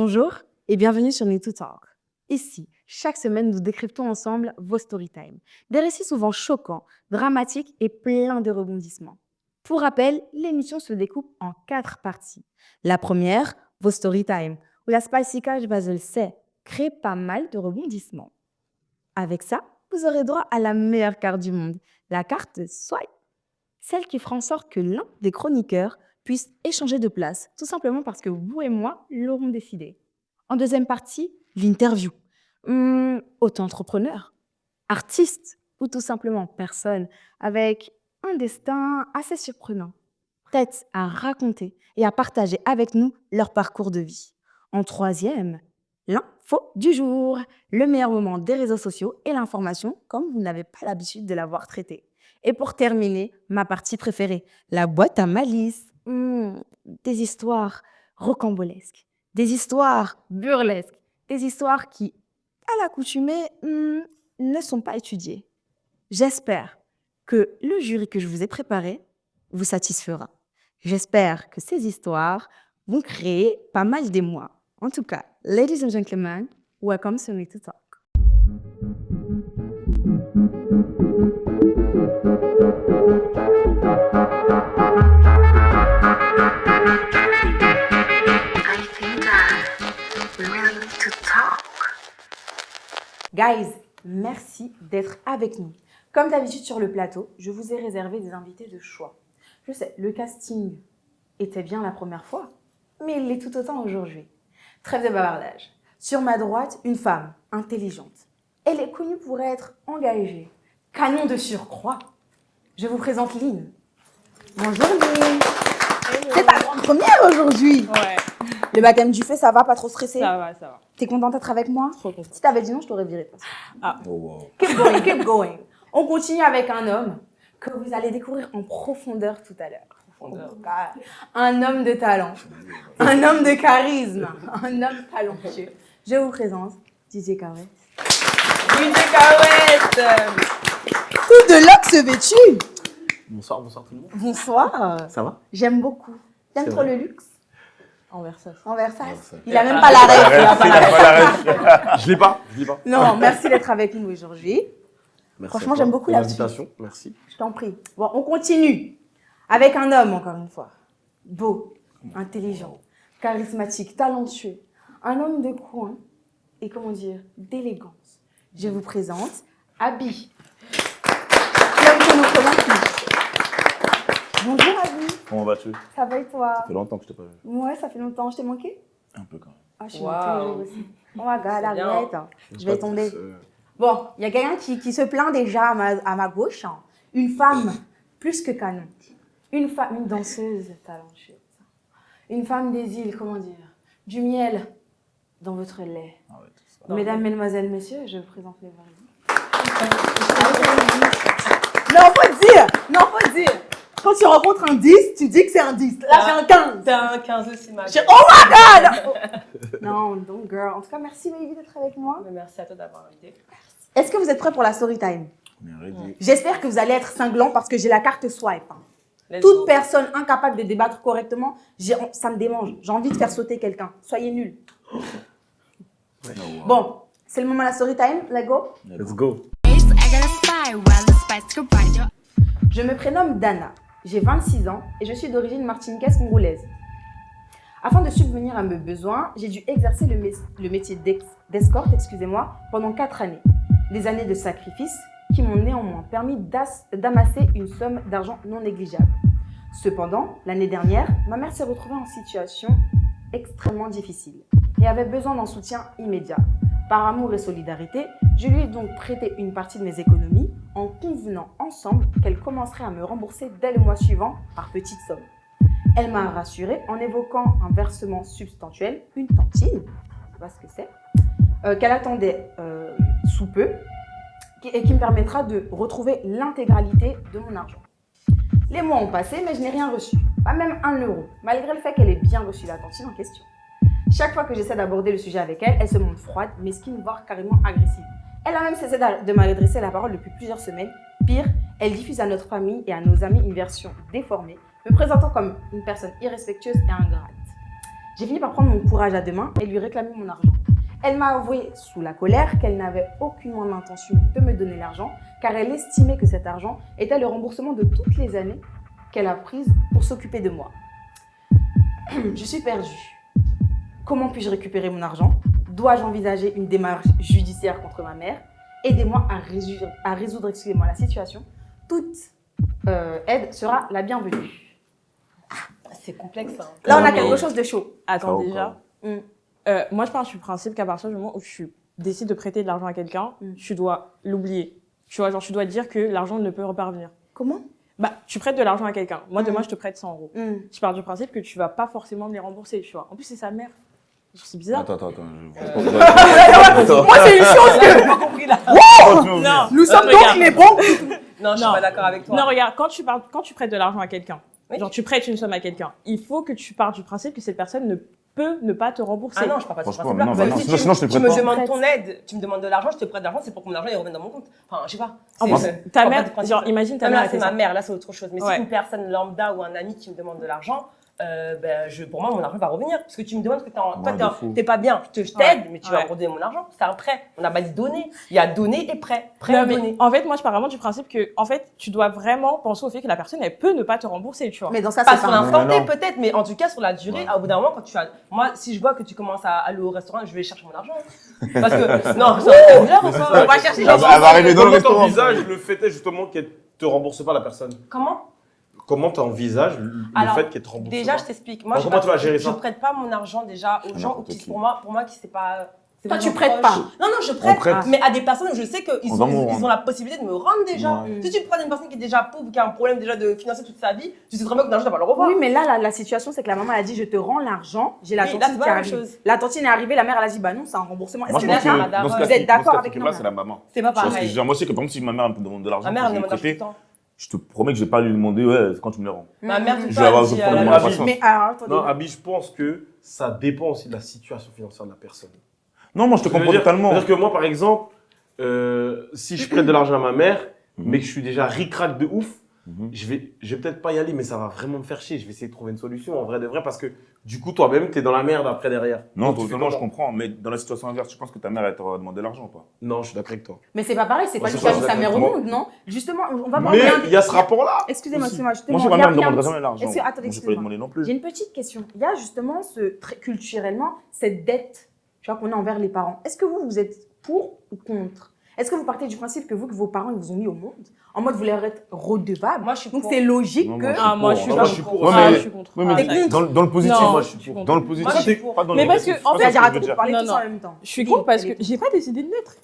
Bonjour et bienvenue sur Need to Talk. Ici, chaque semaine, nous décryptons ensemble vos storytime. Des récits souvent choquants, dramatiques et pleins de rebondissements. Pour rappel, l'émission se découpe en 4 parties. La première, vos storytime, où la spicy cash Basel sait crée pas mal de rebondissements. Avec ça, vous aurez droit à la meilleure carte du monde, la carte Swipe. Celle qui fera en sorte que l'un des chroniqueurs puisse échanger de place, tout simplement parce que vous et moi l'aurons décidé. En deuxième partie, l'interview. Auto-entrepreneur, artiste ou tout simplement personne avec un destin assez surprenant, prête à raconter et à partager avec nous leur parcours de vie. En troisième, l'info du jour, le meilleur moment des réseaux sociaux et l'information comme vous n'avez pas l'habitude de l'avoir traité. Et pour terminer, ma partie préférée, la boîte à malice. Des histoires rocambolesques, des histoires burlesques, des histoires qui, à l'accoutumée, ne sont pas étudiées. J'espère que le jury que je vous ai préparé vous satisfera. J'espère que ces histoires vont créer pas mal d'émoi. En tout cas, ladies and gentlemen, welcome to Need to Talk. Guys, merci d'être avec nous. Comme d'habitude sur le plateau, je vous ai réservé des invités de choix. Je sais, le casting était bien la première fois, mais il l'est tout autant aujourd'hui. Trêve de bavardage. Sur ma droite, une femme intelligente. Elle est connue pour être engagée, canon de surcroît. Je vous présente Lynn. Bonjour Lynn. C'est ta grande première aujourd'hui. Ouais. Le baptême du feu, ça va, pas trop stressé? Ça va, ça va. T'es contente d'être avec moi? Trop contente. Si t'avais dit non, je t'aurais viré. Ah. Oh, wow. Keep going, keep going. On continue avec un homme que vous allez découvrir en profondeur tout à l'heure. Un homme de talent, un homme de charisme, un homme talentueux. Je vous présente DJ Kawet. DJ Kawet. Tout de luxe vêtu. Bonsoir tout le monde. Bonsoir. Ça va? J'aime beaucoup. T'aimes C'est trop vrai. le luxe? En Versace. En Versace. Versace. Il a même pas la rêve. Il a pas la rêve. Je l'ai pas. Non, merci d'être avec nous aujourd'hui. Merci Franchement, à toi j'aime beaucoup pour la l'invitation. Merci. Je t'en prie. Bon, on continue avec un homme, encore une fois. Beau, intelligent, charismatique, talentueux. Un homme de coin et, comment dire, d'élégance. Je vous présente Abi. L'homme que nous connaissons. Bonjour Abi. Comment vas-tu? Ça va et toi? Ça fait longtemps que je t'ai pas vu. Ouais, ça fait longtemps. Je t'ai manqué? Un peu quand même. Ah, je suis Wow. manquée le jour aussi. Oh my God, C'est bien. arrête. Je vais Pas tomber. tous, Bon, il y a quelqu'un qui se plaint déjà à ma gauche. Hein. Une femme plus que canon. Une danseuse talentueuse. Une femme des îles, comment dire, du miel dans votre lait. Ah ouais, tout ça. Mesdames, mesdemoiselles, messieurs, je vous présente les Non, faut dire. Quand tu rencontres un 10, tu dis que c'est un 10. Là, j'ai un 15. T'as un 15 aussi, ma Oh my God! Non, don't girl. En tout cas, merci baby d'être avec moi. Mais merci à toi d'avoir invité. Est-ce que vous êtes prêts pour la story time? On est ready. J'espère que vous allez être cinglants parce que j'ai la carte swipe. Hein. Let's Toute go. personne incapable de débattre correctement, ça me démange. J'ai envie de faire sauter quelqu'un. Soyez nuls. Bon, c'est le moment de la story time. Let's go. Let's go. Je me prénomme Dana. J'ai 26 ans et je suis d'origine martiniquaise congolaise. Afin de subvenir à mes besoins, j'ai dû exercer le métier d'escorte, pendant 4 années. Des années de sacrifice qui m'ont néanmoins permis d'amasser une somme d'argent non négligeable. Cependant, l'année dernière, ma mère s'est retrouvée en situation extrêmement difficile et avait besoin d'un soutien immédiat. Par amour et solidarité, je lui ai donc prêté une partie de mes économies en convenant ensemble qu'elle commencerait à me rembourser dès le mois suivant par petites sommes. Elle m'a rassurée en évoquant un versement substantiel, une tantine, je ne sais pas ce que c'est, qu'elle attendait sous peu et qui me permettra de retrouver l'intégralité de mon argent. Les mois ont passé, mais je n'ai rien reçu, pas même 1 euro, malgré le fait qu'elle ait bien reçu la tantine en question. Chaque fois que j'essaie d'aborder le sujet avec elle, elle se montre froide, mesquine, voire carrément agressive. Elle a même cessé de m'adresser la parole depuis plusieurs semaines. Pire, elle diffuse à notre famille et à nos amis une version déformée, me présentant comme une personne irrespectueuse et ingrate. J'ai fini par prendre mon courage à deux mains et lui réclamer mon argent. Elle m'a avoué sous la colère qu'elle n'avait aucunement l'intention de me donner l'argent car elle estimait que cet argent était le remboursement de toutes les années qu'elle a prises pour s'occuper de moi. Je suis perdue. Comment puis-je récupérer mon argent? Dois-je envisager une démarche judiciaire contre ma mère? Aidez-moi à résoudre excusez-moi, la situation. Toute aide sera la bienvenue. C'est complexe. Hein. Là, on a mais- quelque chose de chaud. Attends, Pas déjà. Moi, je pars du principe qu'à partir du moment où tu décides de prêter de l'argent à quelqu'un, tu dois l'oublier. Tu vois, genre, tu dois dire que l'argent ne peut reparvenir. Comment? Bah, tu prêtes de l'argent à quelqu'un. Moi, demain, je te prête 100 euros. Mm. Je pars du principe que tu vas pas forcément me les rembourser, tu vois. En plus, c'est sa mère. Genre, c'est bizarre. Attends. Attends. Moi, c'est une chose que... J'ai pas compris là. Non. Nous sommes regarde. donc les bons. Non, je suis pas d'accord avec toi. Non, regarde, quand tu prêtes de l'argent à quelqu'un, genre tu prêtes une somme à quelqu'un, il faut que tu partes du principe que cette personne ne peut ne pas te rembourser. Ah non, je pars pas de ce Franchement, principe-là. non, Bah, si sinon, je te tu prête me pas. demandes ton aide, tu me demandes de l'argent, je te prête de l'argent, c'est pour que mon argent il revienne dans mon compte. Enfin, je sais pas. En C'est- plus, je ta pars pas mère, du principe. genre, imagine ta Non, mère là, a c'est fait ma ça. mère, là, c'est autre chose. Mais Ouais. si une personne lambda ou un ami qui me demande de l'argent, pour moi, mon argent va revenir. Parce que tu me demandes que t'es pas bien. Je t'aide, mais tu vas Ouais. me redonner mon argent. C'est un prêt. On n'a pas dit donner. Il y a donner et prêt. Prêt Non, ou mais donner. en fait, moi, je pars vraiment du principe que, en fait, tu dois vraiment penser au fait que la personne, elle peut ne pas te rembourser, tu vois. Mais dans ça, Pas c'est sur pas... l'instant T non. peut-être, mais en tout cas sur la durée, au bout d'un moment, quand tu as. Moi, si je vois que tu commences à aller au restaurant, je vais chercher mon argent. Parce que. Non, c'est un genre ou quoi? On va chercher Elle va arriver dans le Comment restaurant. t'envisages le fait est justement qu'elle te rembourse pas la personne? Comment? Comment t'envisages le Alors, fait qu'elle te rembourse Déjà, pas? je t'explique. Moi, Alors, j'ai comment pas- tu vas gérer je ça? prête pas mon argent déjà aux gens n'importe qui, qui. pour moi, qui c'est pas. c'est Toi, des tu gens prêtes proches. pas. Non, je prête, prête. mais à des personnes où je sais qu'ils On va m'en ils rendre. ont la possibilité de me rendre déjà. Ouais. Si tu prends une personne qui est déjà pauvre, qui a un problème déjà de financer toute sa vie, tu sais très bien que l'argent, tu vas pas le revoir. Oui, mais là, la situation, c'est que la maman elle a dit, je te rends l'argent. J'ai la Oui, là, tantine c'est pas qui la même arrive. chose. La tantine est arrivée, la mère, elle a dit, bah non, c'est un remboursement. Est-ce Moi, que je pense là, que madame, dans ce vous cas-ci- êtes d'accord dans ce avec cas-là, ma c'est la maman. C'est pas Parce que pareil. moi, je sais que par exemple, si ma mère me demande de l'argent, Ma mère, quand elle je me vais demande le l'argent tout le prêter, temps. je te promets que je vais pas lui demander, ouais, c'est quand tu me le rends. Ma mère, tout le Je vais avoir- temps, je elle dit prends à mon la argent. vie. Mais alors, attendez. Non, Abi, je pense que ça dépend aussi de la situation financière de la personne. Non, moi, je te comprends totalement. C'est-à-dire que moi, par exemple, si je prête de l'argent à ma mère, mais que je suis déjà ric-rac de ouf, je vais peut-être pas y aller, mais ça va vraiment me faire chier. Je vais essayer de trouver une solution en vrai de vrai parce que du coup, toi-même, t'es dans la merde après derrière. Non, Donc, tu fais totalement, je comment? comprends. Mais dans la situation inverse, tu penses que ta mère, elle t'aura demandé l'argent, toi? Non, je suis d'accord avec toi. Mais c'est pas pareil, c'est pas Ouais, lui c'est qui a pas mis sa vrai, mère au moi. monde, non? Justement, on va voir. Mais il y a ce rapport-là. Excusez-moi, aussi. excusez-moi, justement. Moi, si ma il y a- mère me il y a un demanderait petit- jamais l'argent. Est-ce que- attendez, Moi, je peux pas lui excusez-moi. demander non plus. J'ai une petite question. Il y a justement culturellement cette dette, tu vois, qu'on a envers les parents. Est-ce que vous êtes pour ou contre? Est-ce que vous partez du principe que vos parents, ils vous ont mis au monde en mode vous leur êtes redevable? Moi, je suis Donc pour. c'est logique Non, que. moi, Ah, moi, je suis Non, pas moi, je suis pour. Ouais, Ah, mais- je suis contre. Oui, mais T'es contre? dans le positif, Non, moi, je suis contre. dans le positif, Moi, je suis pour. pas dans Mais le parce que, négatif. en C'est fait, ça que j'ai je veux arrêté de dire. parler Non, tous non. en même temps. Je suis contre parce que j'ai pas décidé de naître.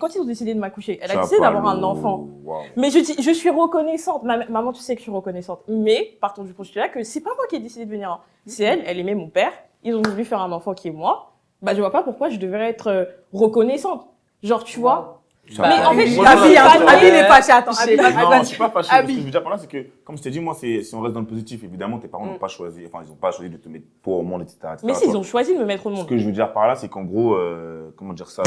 Quand ils ont décidé de m'accoucher, elle a décidé d'avoir un enfant. Waouh. Mais je suis reconnaissante. Maman, tu sais que je suis reconnaissante. Mais partons du postulat que c'est pas moi qui ai décidé de venir. C'est elle aimait mon père. Ils ont voulu faire un enfant qui est moi. Bah, je vois pas pourquoi je devrais être reconnaissante. Genre, tu vois. Ça- Mais en fait, Moi, Abi, je- Abi n'est pas chat. Attends, Je Abi, sais pas. Abi, Non, vas-y. je suis pas fâché. Abi. Ce que je veux dire par là, c'est que, comme je t'ai dit, moi, si on reste dans le positif, évidemment, tes parents n'ont pas choisi, enfin, ils n'ont pas choisi de te mettre pour au monde, etc. Mais si, ils ont choisi de me mettre au Ce monde. que je veux dire par là, c'est qu'en gros, comment dire ça,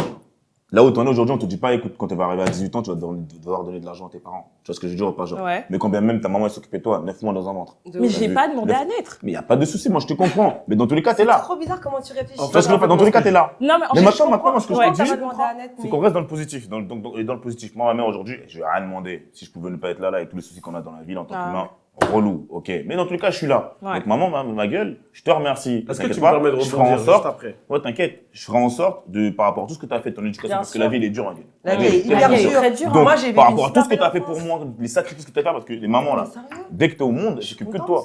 là où t'en es aujourd'hui, on te dit pas, écoute, quand tu vas arriver à 18 ans, tu vas devoir donner de l'argent à tes parents. Tu vois ce que je veux dire ou pas, genre. Ouais. Mais quand bien même ta maman, elle s'occupait de toi, 9 mois dans un ventre. Mais j'ai vu. pas demandé Le- à naître. Mais il y a pas de souci, moi, je te comprends. Mais dans tous les cas, t'es C'est là. trop bizarre comment tu réfléchis. En Tu vois ce que je veux dire, dans tous les cas, t'es là. Non, mais en Mais fait, maintenant, moi, ce que je Ouais, te t'as dis, pas demandé à Annette, c'est mais- qu'on reste dans le positif. Et dans le positif. Moi, ma mère, aujourd'hui, je vais rien demander. Si je pouvais ne pas être là, avec tous les soucis qu'on a dans la ville en tant Ah. qu'humain, relou, ok. Mais dans tous les cas, je suis là. Ouais. Donc, maman, ma gueule, je te remercie. Est-ce que T'inquiète tu pas, me permets de je ferai en rebondir juste sorte. après? Ouais, t'inquiète. Je ferai en sorte de, par rapport à tout ce que tu as fait dans l'éducation, Bien parce que sûr. la vie, elle est dure, ma gueule. La Oui. vie est hyper La vie est dure. très dure. Donc, Moi, j'ai vécu par rapport à tout ce que super tu as fait belle pour enfance. moi, les sacrifices que tu as fait, parce que les mamans, là, Mais sérieux? dès que tu es au monde, c'est que de contente. toi.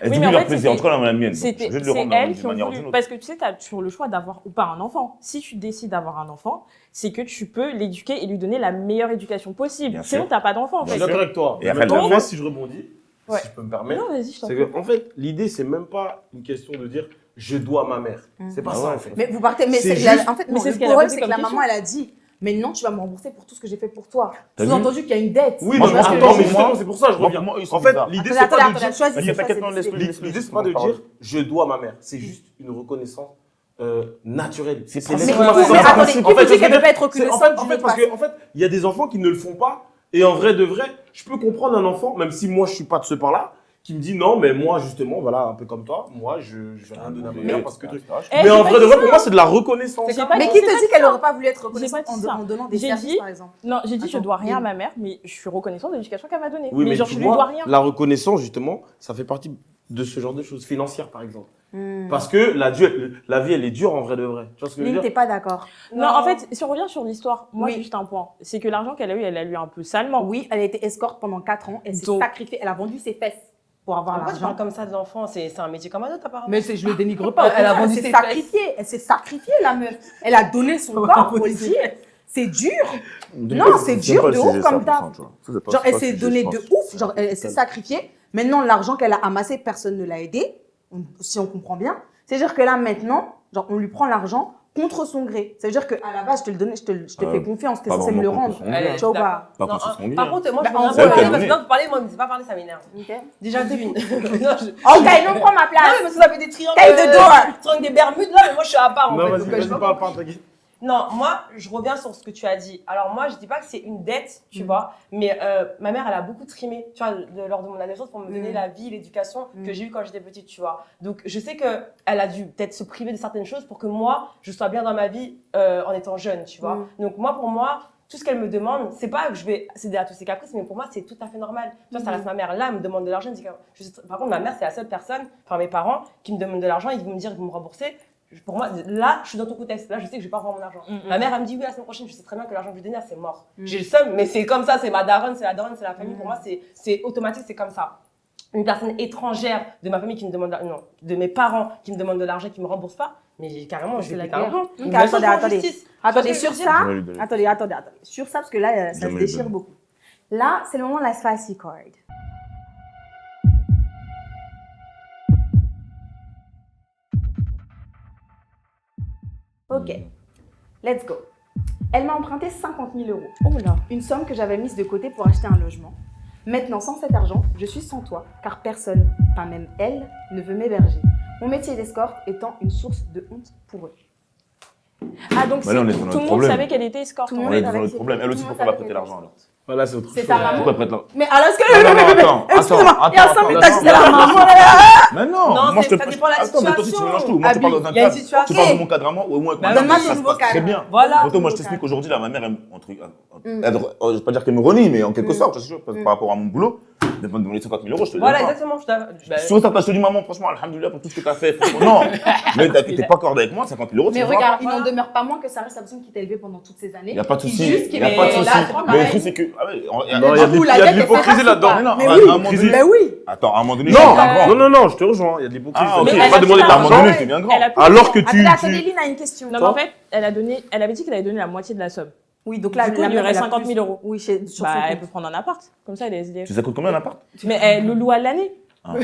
Elles Oui, disent mais en leur fait, plaisir, en tout cas, la mienne. Donc, c'est je vais le rendre elles d'une qui ont manière ou voulu. d'une autre. Parce que tu sais, tu as toujours le choix d'avoir ou pas un enfant. Si tu décides d'avoir un enfant, c'est que tu peux l'éduquer et lui donner la meilleure éducation possible. Bien Sinon, sûr. tu n'as pas d'enfant, en Je suis fait. d'accord avec toi. Et après, Mais elle va si je rebondis, Ouais. si je peux me permettre, Non, vas-y, je t'en c'est prie. que, en fait, l'idée, c'est même pas une question de dire je dois à ma mère. C'est pas Ah ça, ouais. en fait. Mais vous partez. Mais C'est c'est juste- en fait, Mais non, c'est le ce qu'elle a problème, posé c'est que la comme maman, elle a dit. Mais non, tu vas me rembourser pour tout ce que j'ai fait pour toi. T'as vu Sous-entendu qu'il y a une dette. Oui, Moi, mais je pense que attends, mais moi- justement, c'est pour ça que je moi, reviens. pour moi, ils sont En fait, bizarres. l'idée, Attends, c'est pas de attends, dire. choisis. Vas-y, t'inquiète, non, laisse-le. L'idée, c'est pas de dire je dois à ma mère. C'est juste une reconnaissance naturelle. C'est Mais, principe. mais Ouais, ouais, attendez, ouais. qui En vous fait, dit je qu'elle veux ne peut dire, pas être En reconnaissante fait, d'une autre parce façon? qu'en fait, il y a des enfants qui ne le font pas. Et en vrai de vrai, je peux comprendre un enfant, même si moi je suis pas de ce par-là, qui me dit non, mais moi, justement, voilà, un peu comme toi, moi, je vais rien donner à ma mère parce que. Eh, Mais en j'ai vrai, pas de dit vrai, ça. pour moi, c'est de la reconnaissance. J'ai pas Mais dit- qui j'ai te pas dit dit qu'elle ça. n'aurait pas voulu être reconnaissante pas dit ça. en donnant des J'ai services, dit- par exemple? Non, j'ai dit je Attends, dois rien à dis. ma mère, mais je suis reconnaissante de l'éducation qu'elle m'a donnée. Oui, mais genre, tu je lui dois vois, rien. la reconnaissance, justement, ça fait partie de ce genre de choses financières, par exemple. Hmm. Parce que la vie, elle est dure en vrai de vrai. Tu vois ce que je veux Lynn, dire? t'es pas d'accord? Non, en fait, si on revient sur l'histoire, moi, Oui. j'ai juste un point. C'est que l'argent qu'elle a eu un peu salement. Oui, elle a été escorte pendant 4 ans. Elle s'est Donc- sacrifiée. Elle a vendu ses fesses pour avoir Pourquoi tu l'argent. parles comme ça de l'enfant? C'est un métier comme un autre, apparemment. Mais je le dénigre pas. Elle a vendu s'est ses sacrifiée. Elle s'est sacrifiée, la meuf. Elle a donné son corps, faut le dire. C'est dur. Non, c'est dur de ouf comme ça. Genre, elle s'est donnée de ouf. Genre, elle s'est sacrifiée. Maintenant, l'argent qu'elle a amassé, personne ne l'a aidé. Si on comprend bien. C'est-à-dire que là, maintenant, genre, on lui prend l'argent contre son gré. Ça veut dire qu'à la base, je te le donnais, je te fais confiance, t'es censé me le rendre. Elle est Tu vois ou pas? Pas Non, contre son gré, Par hein. contre, moi, je Bah, veux en bien vrai, parler elle parce est que là, vous parlez, moi, me dites pas parler, ça m'énerve. Ok. Déjà d'une. Non, Ok, non, prends ma Non, place. mais ça fait des triangles. Taille de door. Triangles des Bermudes, là, mais moi, je suis à part, en Non, fait. vas-y, donc, vas-y, je peux parle, pas- t'inquiète. Non, moi, je reviens sur ce que tu as dit. Alors, moi, je dis pas que c'est une dette, tu vois, mais ma mère, elle a beaucoup trimé, tu vois, lors de mon adolescence pour me donner la vie, l'éducation que j'ai eue quand j'étais petite, tu vois. Donc, je sais qu'elle a dû peut-être se priver de certaines choses pour que moi, je sois bien dans ma vie en étant jeune, tu vois. Donc, moi, pour moi, tout ce qu'elle me demande, c'est pas que je vais céder à tous ses caprices, mais pour moi, c'est tout à fait normal. Tu vois, ça reste ma mère. Là, elle me demande de l'argent. Par contre, ma mère, c'est la seule personne, enfin, mes parents, qui me demandent de l'argent, ils vont me dire, ils vont me rembourser. Pour moi, là, je suis dans ton contexte. Là, je sais que je vais pas avoir mon argent. Ma mère, elle me dit, oui, la semaine prochaine, je sais très bien que l'argent que je vais donner, c'est mort. J'ai le seum, mais c'est comme ça, c'est ma daronne, c'est la daronne, c'est la famille. Pour moi, c'est automatique, c'est comme ça. Une personne étrangère de ma famille qui me demande, non, de mes parents qui me demandent de l'argent, qui me remboursent pas, mais carrément, je C'est vais la péter un guerre. plomb. Ok, Une seule attendez. justice. Attendez, Tu vois sur ce que je veux ça, Donne-lui, donne-lui. attendez. Sur ça, parce que là, ça se Donne-lui, déchire donne-lui. beaucoup. Là, c'est le moment de la spicy card. Ok, let's go. Elle m'a emprunté 50 000 euros. Oh là. Une somme que j'avais mise de côté pour acheter un logement. Maintenant, sans cet argent, je suis sans toit, car personne, pas même elle, ne veut m'héberger. Mon métier d'escorte étant une source de honte pour eux. Ah, donc Bah là, on est dans tout notre le monde problème. savait qu'elle était escorte. Tout le en monde On est vrai. devant avec notre ses- problème. Elle tout aussi, le monde pourquoi elle va savait prêter qu'elle l'argent était alors? Voilà, c'est autre C'est chose. sa maman. Pourquoi elle prête l'argent? Mais alors, est-ce que... Non, attends. Excusez-moi, il y a 100 000 attends, taxes, c'est la attends. maman, là, là. Mais non, Non, moi je te ça dépend de la Attends, mais toi aussi tu situation. mélanges tout. Moi tu parles dans un Il y a une cadre. Tu situation. parles de mon cadre à moi ou moi avec Bah, ma donne-moi mère, ton ça se nouveau passe très cadre. bien. Voilà. Plutôt, moi je t'explique aujourd'hui, là, ma mère, je vais pas dire qu'elle me renie, mais en quelque sorte, je suis sûr, par rapport à mon boulot, de me demander 50 000 euros, je te le Voilà, donne pas. exactement. Bah, Sur ça, je te dis, maman, franchement, alhamdoulilah pour tout ce que tu as fait. Franchement, non, mais t'es pas accordé avec moi, 50 000 euros, Mais tu vois. regarde, il n'en demeure pas moins que ça reste la personne qui t'a élevé pendant toutes ces années. Il n'y a pas de Qui souci. juste, Il qui n'y a met- pas de souci. là, c'est pas Mais le pareil. truc, c'est que. Ah ouais, Non, il y a Du coup, de la il y a dette de est l'hypocrisie faite, là-dedans. ou pas? Mais Mais à oui, un moment donné. mais oui. Attends, à un moment donné, Non, je deviens grand. non, je te rejoins. Il y a de l'hypocrisie. Ah, ok. Tu Mais vas elle pas a demander de dit À un moment l'argent. donné, je deviens grand. Elle a plus- Alors que Attendez, Lynn a une question. Non, mais en fait, elle avait dit qu'elle avait donné la moitié de la somme. Oui, donc là, Du coup, la il lui meuf, reste elle a 50 plus. 000 euros. Oui, sur son Bah, elle compte. peut prendre un appart. Comme ça, elle est SDF. Tu sais, ça coûte combien l'appart? Mais elle le loue à l'année. Ah.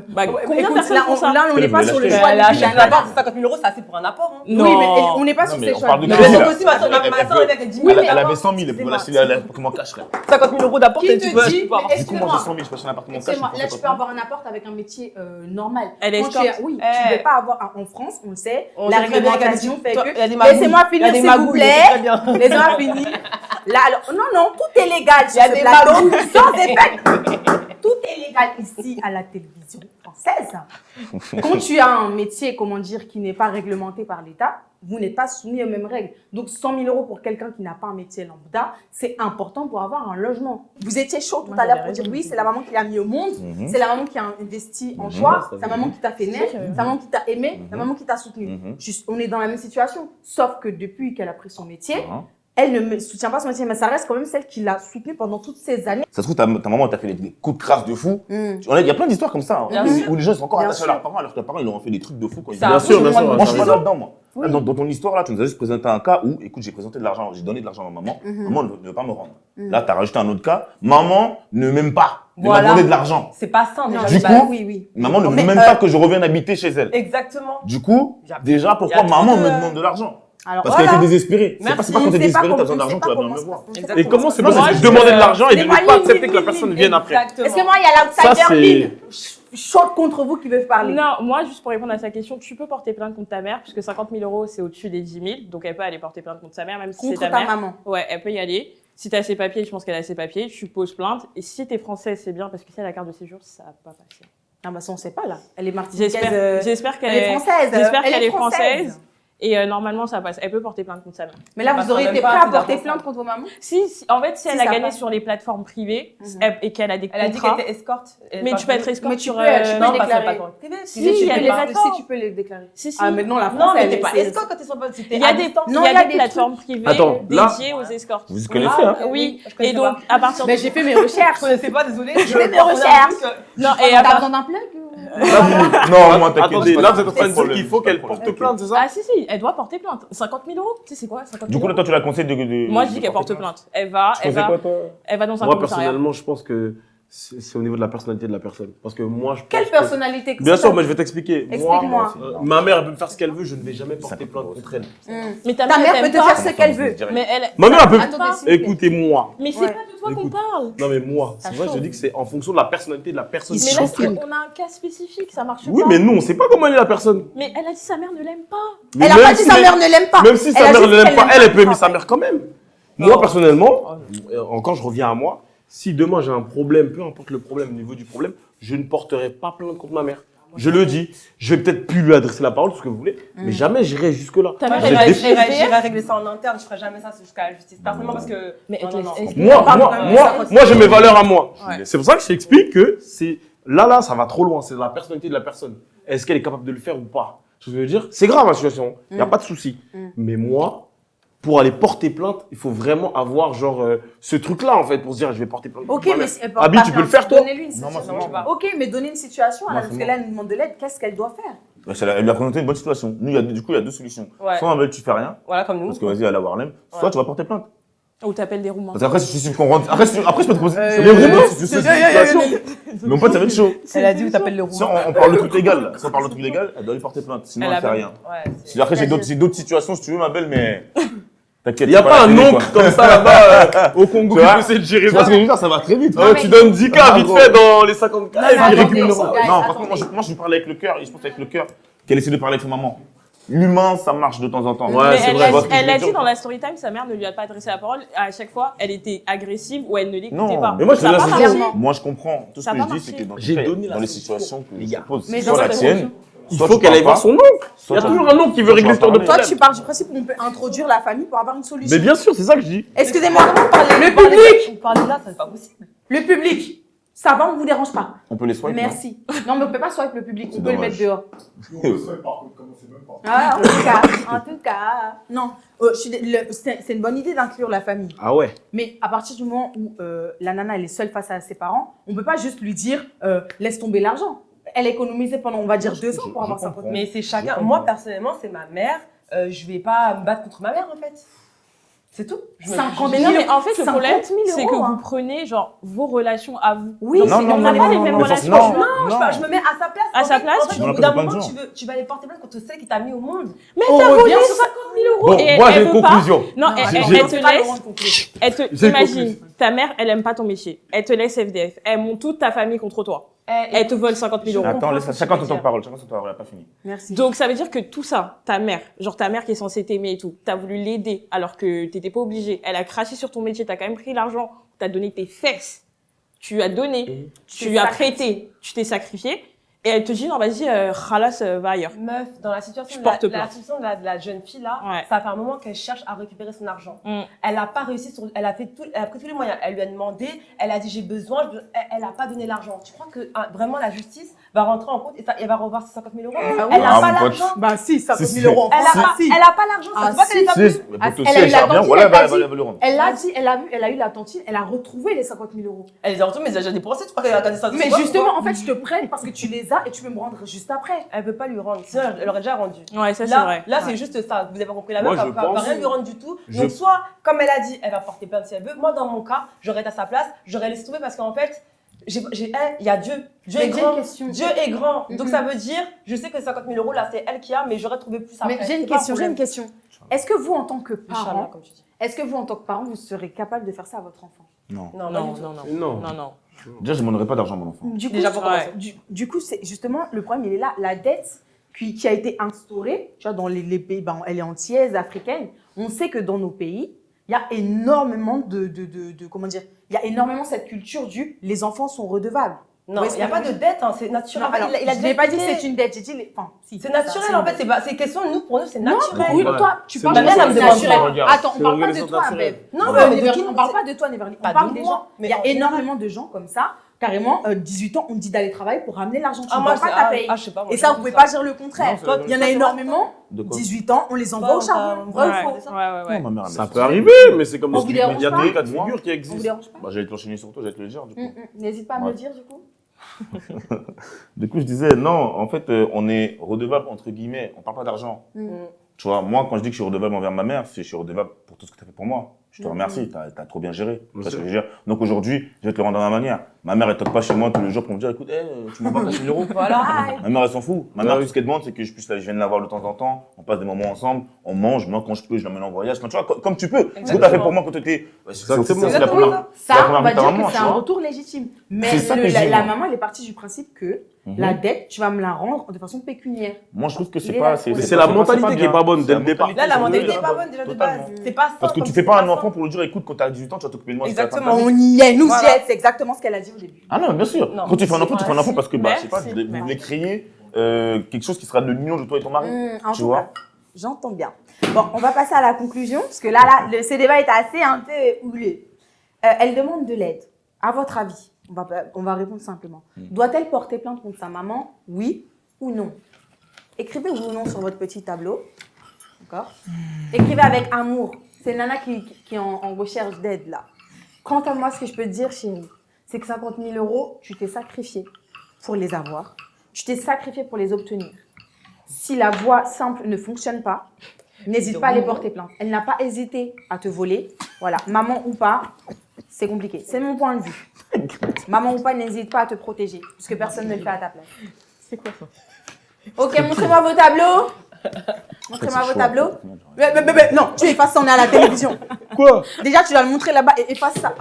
Bah, Ouais, combien de écoute, personnes là, font ça là, on n'est Elle pas voulait sur le l'acheter. choix. Elle des a acheté gens. un appart, 50 000 euros, c'est assez pour un apport. Hein. Non. Oui, mais on n'est pas sur Non, mais ces on choix. parle de des qui, gens. là Mais donc aussi, ma soeur, Elle avec les 10 000 Oui, Elle mais avait 100 000, elle pouvait l'acheter l'appartement cash, frère. 50 000 euros d'apport, Qui tu te peux dit, avoir. mais Du coup, moi j'ai 100 000, je peux acheter un appartement cash. Excusez-moi, là, tu peux avoir un apport avec un métier normal. Elle est Quand tu escorte. oui, Eh. tu ne peux pas avoir en France, on le sait, On la sait très bien qu'il y a des- réglementation fait il y a des que. magouilles. Laissez-moi Il y a finir, des s'il vous magouilles, plaît. très bien. Laissez-moi finir. Là, alors, non, tout est légal sur Il y a ce des plateau, magouilles. sans effet. Tout est légal ici à la télévision française. Quand tu as un métier, comment dire, qui n'est pas réglementé par l'État, vous n'êtes pas soumis aux mêmes règles. Donc 100 000 euros pour quelqu'un qui n'a pas un métier lambda, c'est important pour avoir un logement. Vous étiez chaud tout Moi, à l'heure j'avais pour dire raison. oui, c'est la maman qui l'a mis au monde, Mhm. c'est la maman qui a investi en Mhm. toi, Ça c'est la fait maman qui t'a fait naître, C'est vrai. c'est la maman qui t'a aimé, Mhm. la maman qui t'a soutenu. Mhm. On est dans la même situation, sauf que depuis qu'elle a pris son métier, Hein. elle ne me soutient pas son métier, mais ça reste quand même celle qui l'a soutenue pendant toutes ces années. Ça se trouve, ta maman t'a fait des coups de crasse de fou. Il y a plein d'histoires comme ça, hein, Bien où sûr. où les gens sont encore Bien attachés à sûr. leurs parents, alors que leurs parents, ils leur ont fait des trucs de fou. Quand ils Ça étaient Bien sûr, jeunes. bien sûr, Moi, je suis ça pas arrive. là-dedans, moi. Oui. Dans ton histoire, là, tu nous as juste présenté un cas où, écoute, j'ai présenté de l'argent, j'ai donné de l'argent à ma maman. Maman ne veut pas me rendre. Là, tu as rajouté un autre cas. Maman ne m'aime pas. Elle m'a Voilà. demandé de l'argent. C'est pas sain déjà. Du de coup, base. oui. Maman ne veut Mais, même pas que je revienne habiter chez elle. Exactement. Du coup, Il y a- déjà, il y pourquoi a trop maman de- me demande de l'argent? Alors, Parce qu'elle voilà. était désespérée. C'est pas Merci. quand On t'es sait pas désespéré, t'as comment- besoin on d'argent, sait tu vas pas venir me comment voir. ça se passe. Exactement. Et comment c'est Moi, possible je- de demander de l'argent et de Mais ne moi, pas Lynn, accepter Lynn, que la Lynn, personne Lynn. vienne après? Exactement. Est-ce que moi, il y a Ça, l'outsider c'est- Lynn chaude contre vous qui veut parler? Non, moi, juste pour répondre à sa question, tu peux porter plainte contre ta mère, puisque 50 000 euros, c'est au-dessus des 10 000. Donc, elle peut aller porter plainte contre sa mère, même si c'est Contre ta ta mère. maman. Ouais, elle peut y aller. Si tu as ses papiers, je pense qu'elle a ses papiers, tu poses plainte. Et si tu es française, c'est bien parce que si elle a la carte de séjour, ça va pas passer. Ah bah ça on sait pas là. Elle est martiniquaise. J'espère qu'elle Elle est française. J'espère Elle qu'elle est est française. Et normalement, ça passe. Elle peut porter plainte contre sa mère. Mais là, Ça vous auriez passe été même prêt pas, à c'est porter d'abord plainte ça. contre vos mamans? En fait, si Si elle a ça gagné passe. sur les plateformes privées et qu'elle a des Elle a dit contrats. qu'elle était escorte. Mais tu peux être escorte Mais tu sur. peux être- Non, peux parce déclarer. qu'elle est pas privée. Si, Si il y a tu des peux plateformes. si tu peux les déclarer. Si, si. Ah maintenant la Non, France, mais elle t'es pas c'est- escorte quand t'es sur le Il y a des, Non, il y a des des plateformes privées Attends, là- dédiées aux escortes. Vous connaissez, Ah, hein ok, Oui, je connaissais et donc pas. à partir de. Mais j'ai fait mes recherches. Je connaissais pas, désolée. Je fais mes recherches. Non, et T'as à part- besoin d'un plug Non, moi, t'inquiète. Attendez, pas là, de- vous êtes en train de pas dire qu'il faut qu'elle porte T'inquiète. plainte, c'est ça? Ah si, elle doit porter plainte. 50 000 €, tu sais c'est quoi 50 Du 000 coup, là, €? toi, tu la conseilles de. Moi, je dis qu'elle porte plainte. Elle va, Tu conseilles quoi, toi? elle va dans un Moi, commissariat. personnellement, je pense que c'est au niveau de la personnalité de la personne. Parce que moi, je pense Quelle que- personnalité Bien sûr, mais je vais t'expliquer. Explique-moi. Ma mère, elle peut me faire ce qu'elle veut, je ne vais jamais porter plainte contre elle. Mais Ta mère peut te faire ce qu'elle veut. Mais elle. Ma mère, elle peut. Attendez, s'il vous plaît. Écoutez-moi. Mais c'est Ouais. pas de toi qu'on Écoute. parle. Non, mais moi, Ça c'est vrai, je chauffe. dis que c'est en fonction de la personnalité de la personne. Mais là, on a un cas spécifique, ça marche Oui, pas. mais nous, on sait pas comment elle est la personne. Mais elle a dit sa mère ne l'aime pas. Mais Elle a même pas dit si sa elle- mère ne l'aime pas. Même si Elle sa a mère juste ne l'aime qu'elle pas, l'aime elle, pas elle peut le aimer sa travail. mère quand même. Non. Moi, personnellement, encore, je reviens à moi. Si demain j'ai un problème, peu importe le problème, au niveau du problème, je ne porterai pas plainte contre ma mère. Je le dis. Je vais peut-être plus lui adresser la parole, tout ce que vous voulez, mais jamais j'irai jusque-là. Ta Moi, mère, Je elle va défie. j'irai régler ça en interne, je ferai jamais ça jusqu'à la justice. Personnellement, parce que. Mais Non, non, non. Moi, j'ai mes valeurs à moi. Ouais. C'est pour ça que je t'explique que c'est là, ça va trop loin. C'est la personnalité de la personne. Est-ce qu'elle est capable de le faire ou pas? Ce que je veux dire, c'est grave la situation. Il n'y a pas de souci. Mais moi, pour aller porter plainte, il faut vraiment avoir genre ce truc-là en fait pour se dire je vais porter plainte. Ok, contre ma mais mère. si elle porte Abi, pas tu peux le plainte, faire toi? donnez-lui une Non, moi, situation. c'est bon. Ok, mais donnez une situation, Moi, parce c'est que bon. là, elle nous demande de l'aide, qu'est-ce qu'elle doit faire? Bah, elle lui a présenté une bonne situation. Nous, du coup, il y a deux solutions. Ouais. Soit en mode, tu fais rien, Voilà, comme nous. parce que vas-y, elle a Warlem. Soit Ouais. tu vas porter plainte. Ou t'appelles des Roumains. Parce qu'après, si tu comprends. Après, je peux te poser. Euh, Mais vraiment, euh, si tu sais cette situation. Mais mon pote, ça va être chaud. Elle a dit où t'appelles le Si roumain. on parle de truc légal, là. Si on parle de truc légal, elle doit lui porter plainte. Sinon, elle fait rien. Ouais, Si après, j'ai d'autres situations, si tu veux, ma belle, mais. T'inquiète. Il n'y a c'est pas la un télé, oncle quoi. comme ça là-bas au Congo Tu qui vois peut essayer de gérer Tu vois ça. ce que je veux dire, ça va très vite. Ouais, tu donnes 10 cas vite gros. fait dans les 50 cas et puis il attendez, récupère le ça- reste. Guys, Non, attendez. franchement, moi, je parle avec le cœur, et je pense avec le cœur qu'elle essaie de parler avec sa maman. L'humain, ça marche de temps en temps. Ouais, Mais c'est elle vrai. a- Tu vois ce que je elle veux a dire dit dans la story time, sa mère ne lui a pas adressé la parole. À chaque fois, elle était agressive ou elle ne l'écoutait Non. pas. Mais moi, je te Ça a laisse pas dire. marché. Clairement. Moi, je comprends. Tout ce Ça que va je dis, c'est marcher. que dans, J'ai donné la dans les solution, situations que les je gars. pose, Mais soit dans la cette tienne, situation. Il soit faut tu qu'elle aille parles voir son oncle. Il soit y a tu- toujours un oncle qui veut soit tu régler vas ce genre de parler. Toi, problème. tu pars du principe qu'on peut introduire la famille pour avoir une solution. Mais bien sûr, c'est ça que je dis. Excusez-moi, Le le public, Vous parlez là, c'est pas possible. le public, ça va, on vous dérange pas. On peut les swiper. Merci. Non, mais on peut pas swipe le public, on C'est peut le dommage. mettre dehors. On sait par contre, commencez même pas. Ah, en tout cas, non. C'est une bonne idée d'inclure la famille. Ah ouais. Mais à partir du moment où la nana elle est seule face à ses parents, on peut pas juste lui dire laisse tomber l'argent. Elle a économisé pendant, on va dire, 2 ans je pour avoir comprends. 50 000. Mais c'est chacun. comprends. Moi, personnellement, c'est ma mère. Je vais pas me battre contre ma mère, en fait. C'est tout. Je me- 50 Mais 000 non, mais en fait, le 50 problème, 000 c'est que euros, hein. vous prenez, genre, vos relations à vous. Oui, Genre, non, c'est- non, on n'a non, pas non, les non, mêmes non, relations. non. tu vois. Je me mets à sa place. À En sa fait, place, en fait, tu au me bout d'un rappelles pas moment, de gens. tu vas aller porter plainte contre celle qui t'a mis au monde. Mais On t'as volé revient 50 000 euros. Bon, et moi elle j'ai une veut pas. conclusion. Non, Non, elle j'ai- te c'est pas le laisse. moment de conclure. J'ai Imagine, compris. ta mère, elle aime pas ton métier. Elle te laisse FDF. Elle monte toute ta famille contre toi. Elle te vole 50 000 euros. Attends, laisse comprends ce que chacun tu veux son dire. parole. Chacun son parole, elle a pas fini. Merci. Donc ça veut dire que tout ça, ta mère qui est censée t'aimer et tout, t'as voulu l'aider alors que t'étais pas obligé. Elle a craché sur ton métier, t'as quand même pris l'argent, t'as donné tes fesses, tu as donné, tu t'es as sacrifié. prêté, tu t'es sacrifié, et elle te dit non vas-y, khalas, va ailleurs. Meuf, dans la situation, Je de porte la plainte. situation de la jeune fille là, Ouais. ça fait un moment qu'elle cherche à récupérer son argent. Mm. Elle n'a pas réussi elle a pris tous les moyens. Elle lui a demandé, elle a dit j'ai besoin, elle n'a pas donné l'argent. Tu crois que vraiment la justice va rentrer en compte et elle va revoir ses 50 000 euros? Ah oui. Elle n'a Ah, pas mon pote. l'argent. Bah si, 50 Si, 000 euros en Elle France. n'a pas, si. elle a pas l'argent. Ça Ah, se voit qu'elle est pas Si, plus. mais Ah, pour te elle a si, eu elle la gère bien, tantine, voilà, elle a elle dit- va le rendre. Elle l'a dit, elle a eu la tantine, elle a retrouvé les 50 000 euros. Elle est en retour, mais j'ai dépensé. Tu crois qu'elle a gagné ça? Mais justement, en fait, je te prête parce que tu les as et tu peux me rendre juste après. Elle peut pas lui rendre. Sinon, elle aurait déjà rendu. Ouais, ça c'est Là, vrai. là Ouais. c'est juste ça. Vous avez pas compris. La Moi, meuf je va pense- rien lui rendre du tout. Je- Donc, soit, comme elle a dit, elle va porter plainte si elle veut. Moi, dans mon cas, j'aurais été à sa place, j'aurais laissé tomber parce qu'en fait, il y a Dieu. Dieu Mais est j'ai grand. une question. Dieu est grand. Donc, Mhm. ça veut dire, je sais que 50 000 euros, là, c'est elle qui a, mais j'aurais trouvé plus après. Mais j'ai une C'est pas un question, problème. Est-ce que vous, en tant que Inch'Allah, parent, comme tu dis. vous serez capable de faire ça à votre enfant? Non. Non, Non, pas du tout. non, non, Non. non, non. Déjà, je ne demanderai pas d'argent à mon enfant. Du coup, Déjà, pour Ouais. commencer. du coup, c'est justement le problème, il est là. La dette qui a été instaurée, tu vois, dans les pays, ben, elle est antillaise, africaine. On sait que dans nos pays, il y a énormément comment dire, il y a énormément cette culture les enfants sont redevables. Non, Où il est-ce n'y a que pas vous- de dette, hein, c'est naturel. Non, En fait, alors, il a je n'ai pas dit que expliqué. c'est une dette, j'ai dit, enfin, si. C'est naturel, ça, en fait, c'est question, pour nous, c'est Non, naturel. oui, Ouais. toi, tu C'est parles ma de mère, ça, elle me c'est demande naturel. pas, regarde. Attends, C'est on parle pas de l'organisation toi, naturelle. Bev. Non, On mais on parle pas de toi, Neverly. Pas On parle de des moi, gens. mais Il y a en énormément de gens comme ça, carrément, 18 ans, on te dit d'aller travailler pour ramener l'argent. Tu Ah, ne moi, dois pas ta paye. je sais pas. moi, Et ça, vous j'ai pouvez vu pas dire le contraire. Non, c'est la Il y en a vérité. énormément, De quoi 18 ans, on les envoie au charbon. Vrai ou Ouais, faux ouais. Non, ma mère, elle Ça me peut fait arriver, mais c'est comme On ce vous dérange il y a pas des cas de Moi figure qui On vous existent. dérange pas Bah, j'allais te l'enchaîner sur toi, j'allais te le dire, du coup. N'hésite pas à me le Ouais. dire, du coup. Du coup, je disais, non, en fait, on est redevable, entre guillemets, on parle pas d'argent. Tu vois, moi, quand je dis que je suis redevable envers ma mère, je suis redevable pour tout ce que tu as fait pour moi. Je te remercie, tu as trop bien géré. Tu vois ce que je veux dire. Donc aujourd'hui, je vais te le rendre à ma manière. Ma mère, elle toque pas chez moi tous les jours pour me dire, écoute, tu m'envoies 4 000 €. Voilà. Ma mère, elle s'en fout. Ma mère, tout ce qu'elle demande, c'est que je vienne la voir de temps en temps. On passe des moments ensemble, on mange. Moi, quand je peux, je l'emmène en voyage. Enfin, tu vois, comme tu peux. Ce que tu as fait pour moi quand tu étais. Exactement. C'est la Exactement. première. Ça, la première on va vie de ta dire maman, que c'est tu un vois. retour légitime. Mais C'est ça que je dis, la moi. maman, elle est partie du principe que Mhm. la dette, tu vas me la rendre de façon pécuniaire. Moi, je trouve que Il c'est est pas. là. C'est la mentalité qui est pas bonne C'est dès la le départ. mentalité. Là, la mentalité Oui, n'est pas bonne déjà de totalement. base. C'est pas ça. Parce que comme tu c'est fais pas un ça. enfant pour lui dire, écoute, quand t'as 18 ans, tu vas t'occuper de moi. jusqu'à la fin de ta Exactement. vie. On y est, nous Voilà. y est. C'est exactement ce qu'elle a dit au début. Ah non, bien sûr. Non. Quand tu fais un enfant, tu fais un enfant parce que, bah, je sais pas, Merci. vous voulez créer quelque chose qui sera de l'union de toi et ton mari. En Tu tout vois cas, j'entends bien. Bon, on va passer à la conclusion, parce que là, ce débat est assez un peu houleux. Elle demande de l'aide. À votre avis, on va répondre simplement. Doit-elle porter plainte contre sa maman, oui ou non? Écrivez oui ou non sur votre petit tableau. D'accord? Écrivez avec amour. C'est Nana qui est en recherche d'aide, là. Quant à moi, ce que je peux te dire, chérie, c'est que 50 000 €, tu t'es sacrifié pour les avoir. Tu t'es sacrifié pour les obtenir. Si la voie simple ne fonctionne pas, n'hésite pas à aller porter plainte. Elle n'a pas hésité à te voler. Voilà, maman ou pas, c'est compliqué. C'est mon point de vue. Maman ou pas, n'hésite pas à te protéger, parce que personne ne le fait à ta place. C'est quoi ça? Ok, montrez-moi vos tableaux. Montrez-moi vos tableaux. Non, tu effaces ça, on est à la télévision. Quoi? Déjà, tu dois le montrer là-bas et efface ça.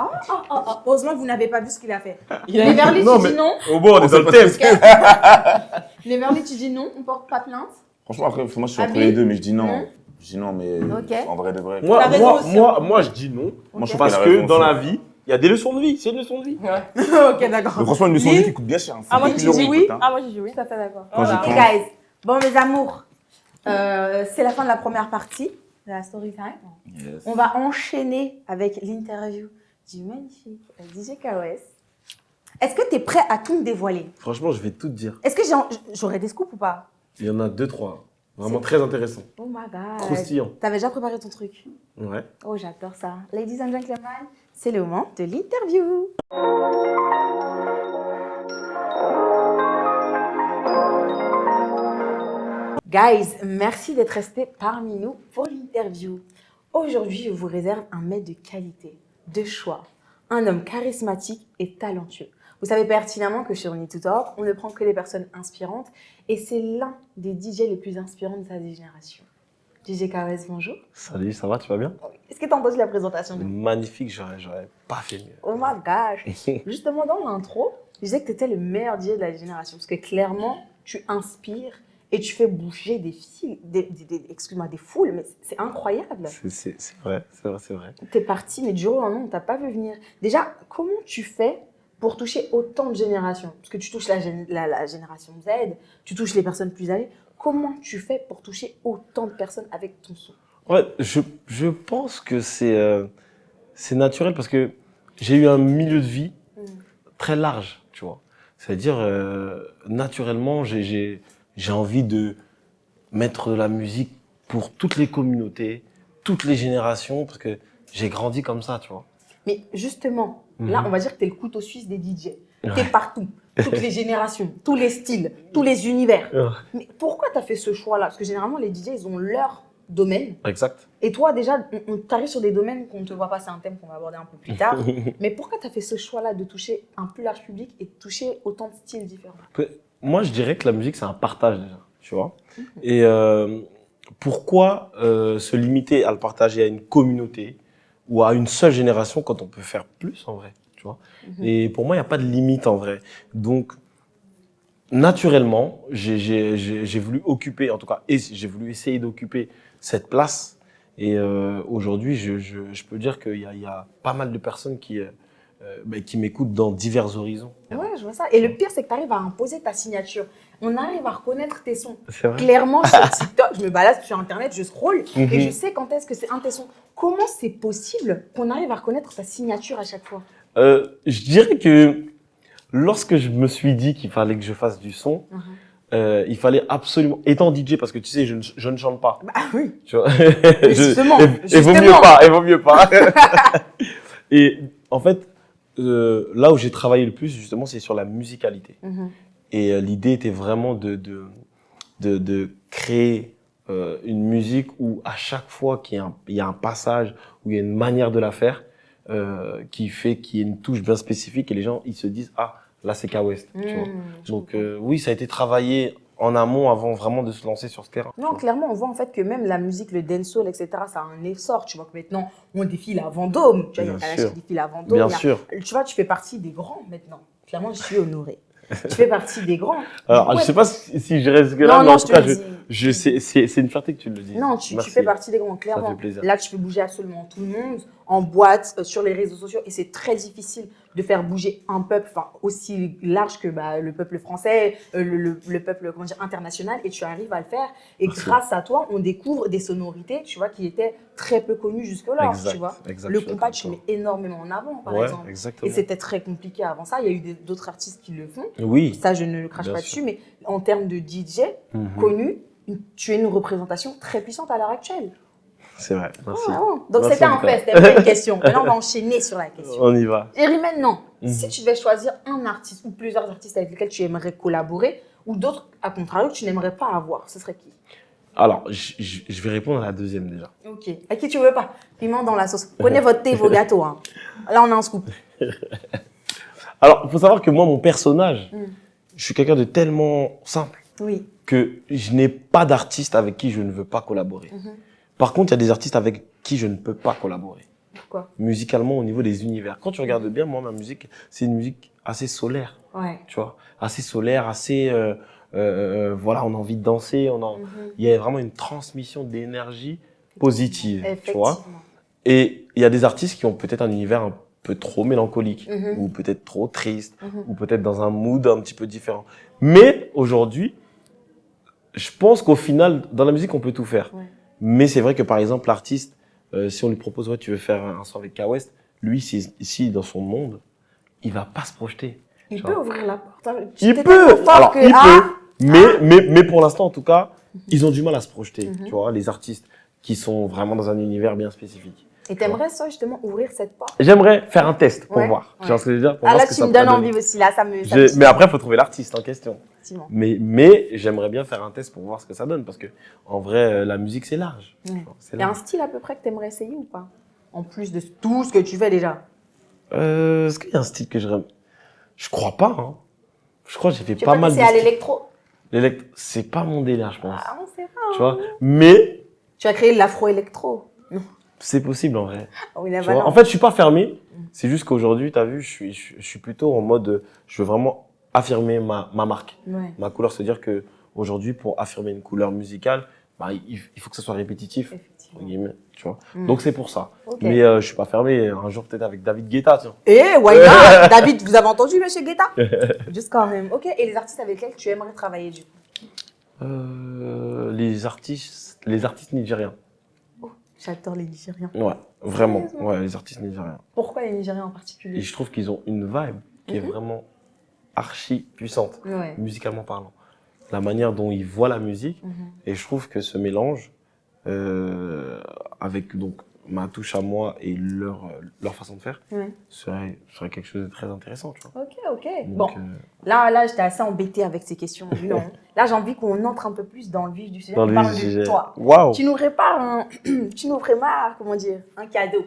Heureusement, vous n'avez pas vu ce qu'il a fait. Il a Neverly, Non, tu mais- dis non. Au bon, on est dans le pas thème. Neverly, tu dis non, on porte pas plainte. Franchement, après, moi, je suis entre Abi les deux, mais je dis non. Hein Je dis non, mais Ok. en vrai de vrai. T'as raison aussi. Moi, je dis non. Moi, je trouve Parce qu'elle a que raison dans aussi. la vie, il y a des leçons de vie. C'est une leçon de vie. Ok, d'accord. Mais franchement, une leçon de vie qui coûte bien cher. hein. Ah, moi, C'est je 1000 dis €, oui. écoute, hein. Ah, moi, j'ai dit oui. Tout à fait d'accord. Quand j'y Ok, pense. guys. Bon, mes amours, c'est la fin de la première partie de la story time. Yes. On va enchaîner avec l'interview du magnifique DJ KOS. Est-ce que tu es prêt à tout me dévoiler? Franchement, je vais tout te dire. Est-ce que j'aurai des scoops ou pas? Il y en a 2-3. Vraiment très intéressant. Oh my god. Croustillant. T'avais déjà préparé ton truc? Ouais. Oh, j'adore ça. Ladies and gentlemen, c'est le moment de l'interview. Guys, merci d'être restés parmi nous pour l'interview. Aujourd'hui, je vous réserve un mec de qualité, de choix, un homme charismatique et talentueux. Vous savez pertinemment que chez On Need to Talk, on ne prend que des personnes inspirantes et c'est l'un des DJ les plus inspirants de sa génération. DJ KOS, bonjour. Salut, ça va, tu vas bien? Est-ce que tu entends la présentation de Magnifique, j'aurais pas fait mieux. Oh my gosh. Justement, dans l'intro, je disais que tu étais le meilleur DJ de la génération parce que clairement, tu inspires et tu fais bouger des fils, excuse-moi, des foules, mais c'est incroyable. C'est vrai, c'est vrai, c'est vrai. Tu es parti, mais du jour au lendemain, on t'a pas vu venir. Déjà, comment tu fais pour toucher autant de générations? Parce que tu touches la génération Z, tu touches les personnes plus âgées. Comment tu fais pour toucher autant de personnes avec ton son? Ouais, je pense que c'est naturel parce que j'ai eu un milieu de vie très large, tu vois. C'est-à-dire, naturellement, j'ai envie de mettre de la musique pour toutes les communautés, toutes les générations, parce que j'ai grandi comme ça, tu vois. Mais justement, là, on va dire que tu es le couteau suisse des DJ. Tu es Ouais. partout, toutes les générations, tous les styles, tous les univers. Ouais. Mais pourquoi tu as fait ce choix-là? Parce que généralement, les DJ, ils ont leur domaine. Exact. Et toi, déjà, on t'arrive sur des domaines qu'on ne te voit pas. C'est un thème qu'on va aborder un peu plus tard. Mais pourquoi tu as fait ce choix-là de toucher un plus large public et de toucher autant de styles différents? Moi, je dirais que la musique, c'est un partage déjà, tu vois. Et pourquoi se limiter à le partager à une communauté ou à une seule génération quand on peut faire plus en vrai, tu vois. Et pour moi, il n'y a pas de limite en vrai. Donc, naturellement, j'ai voulu occuper, en tout cas, j'ai voulu essayer d'occuper cette place. Et aujourd'hui, je peux dire qu'il y a pas mal de personnes qui m'écoutent dans divers horizons. Ouais, je vois ça. Et le pire, c'est que tu arrives à imposer ta signature. On arrive à reconnaître tes sons. C'est vrai. Clairement, sur TikTok, je me balade sur Internet, je scroll Mhm. et je sais quand est-ce que c'est un de tes sons. Comment c'est possible qu'on arrive à reconnaître ta signature à chaque fois? Je dirais que lorsque je me suis dit qu'il fallait que je fasse du son, il fallait absolument, étant DJ, parce que tu sais, je ne chante pas. Bah oui. Tu vois. Justement, Et vaut mieux pas, et vaut mieux pas. Et en fait, là où j'ai travaillé le plus, justement, c'est sur la musicalité. Et l'idée était vraiment de créer une musique où à chaque fois qu'il y a un passage, où il y a une manière de la faire, qui fait qu'il y ait une touche bien spécifique et les gens, ils se disent, ah, là, c'est K-West. Tu vois. Donc, oui, ça a été travaillé en amont avant vraiment de se lancer sur ce terrain. Non, clairement, on voit en fait que même la musique, le dancehall, etc., ça a un essor. Tu vois que maintenant, on défile à Vendôme. Tu vois, il y a Bien Kalash sûr. qui défile à Vendôme. Bien il y a- sûr. Tu vois, tu fais partie des grands maintenant. Clairement, je suis honorée. Tu fais partie des grands. Alors, Ouais. je sais pas si je reste que là, Non, mais non, en je tout te cas, le dis. c'est une fierté que tu le dises. Non, tu Merci. fais partie des grands, clairement. fait plaisir. Là, tu fais bouger absolument tout le monde, en boîte, sur les réseaux sociaux. Et c'est très difficile de faire bouger un peuple aussi large que le peuple français, le peuple comment dire, international. Et tu arrives à le faire. Et Merci. grâce à toi, on découvre des sonorités, tu vois, qui étaient très peu connues jusque-là. Exact, Tu vois. exact, Le je suis compas, tu d'accord mets énormément en avant, par Ouais, exemple. exactement. Et c'était très compliqué avant ça. Il y a eu d'autres artistes qui le font. Oui. Ça, je ne le crache Bien pas sûr. dessus. Mais en termes de DJ Mhm. connu, tu es une représentation très puissante à l'heure actuelle. C'est vrai. Merci. Ah, ouais. Donc Merci, c'était un Anita. fait, c'était pas une question. Maintenant, on va enchaîner sur la question. On y va. Jerry, maintenant, Mhm. si tu devais choisir un artiste ou plusieurs artistes avec lesquels tu aimerais collaborer, ou d'autres, à contrario, que tu n'aimerais pas avoir, ce serait qui? Alors, je vais répondre à la deuxième déjà. Ok. À qui tu veux pas? Piment dans la sauce. Prenez votre thé, vos gâteaux. Hein. Là, on a un scoop. Alors, il faut savoir que moi, mon personnage, Mm. je suis quelqu'un de tellement simple Oui. que je n'ai pas d'artiste avec qui je ne veux pas collaborer. Mhm. Par contre, il y a des artistes avec qui je ne peux pas collaborer. Pourquoi? Musicalement, au niveau des univers. Quand tu regardes bien, moi, ma musique, c'est une musique assez solaire, Ouais. tu vois. Assez solaire, assez... voilà, on a envie de danser, Mhm. il y a vraiment une transmission d'énergie positive, tu vois. Effectivement. Et il y a des artistes qui ont peut-être un univers un peu trop mélancolique, Mhm. ou peut-être trop triste, Mhm. ou peut-être dans un mood un petit peu différent. Mais aujourd'hui, je pense qu'au final, dans la musique, on peut tout faire. Ouais. Mais c'est vrai que par exemple, l'artiste, si on lui propose, ouais, tu veux faire un son avec K-West, lui, ici, dans son monde, il va pas se projeter. Il Tu peut vois. ouvrir la porte. hein. Il T'es peut, tellement fort alors que, il ah, peut, mais pour l'instant, en tout cas, ils ont du mal à se projeter, Mhm. tu vois, les artistes qui sont vraiment dans un univers bien spécifique. Et t'aimerais ça, justement, ouvrir cette porte? J'aimerais faire un test pour Ouais, voir. ouais. Tu vois ce que je veux dire? Pour Ah, voir là, ce que tu ça me donnes pourrait envie donner. aussi. Là, ça me Mais après, il faut trouver l'artiste en question. effectivement. Mais j'aimerais bien faire un test pour voir ce que ça donne, parce que en vrai, la musique, c'est large. Ouais. Tu vois, c'est Il y a un large. style à peu près que t'aimerais essayer ou pas? En plus de tout ce que tu fais déjà. Est-ce qu'il y a un style que j'aimerais... Je crois pas, hein. Je crois que j'ai fait Tu pas veux pas mal de passer à styles. l'électro? C'est pas mon délire, je pense. Ah, on sait pas. Tu vois? Mais Tu as créé l'afro-électro. c'est possible, en vrai. Ah oui, la Tu vois, valeur. en fait, je suis pas fermé. C'est juste qu'aujourd'hui, tu as vu, je suis plutôt en mode, je veux vraiment affirmer ma marque, Ouais, ma couleur. C'est-à-dire que aujourd'hui, pour affirmer une couleur musicale, bah, il faut que ça soit répétitif, entre effectivement. guillemets, tu vois. Mm. Donc c'est pour ça. Ok. Mais je suis pas fermé. Un jour peut-être avec David Guetta, tiens. Eh, why not? David, vous avez entendu, monsieur Guetta? Juste quand même. Ok, et les artistes avec lesquels tu aimerais travailler du coup? Les artistes nigériens. J'adore les Nigériens. Ouais, vraiment. Sérieusement? Ouais, les artistes nigériens. Pourquoi les Nigériens en Et particulier? je trouve qu'ils ont une vibe qui est vraiment archi puissante, Ouais. musicalement parlant. La manière dont ils voient la musique. Mhm. Et je trouve que ce mélange, avec donc ma touche à moi et leur façon de faire, Ouais. serait quelque chose de très intéressant, tu vois. Ok, ok. Donc, Bon, là, j'étais assez embêtée avec ces questions. Non. Là, j'ai envie qu'on entre un peu plus dans le vif du sujet. dans On le parle vif du de sujet. toi. Waouh! Tu nous prépares comment dire, un cadeau.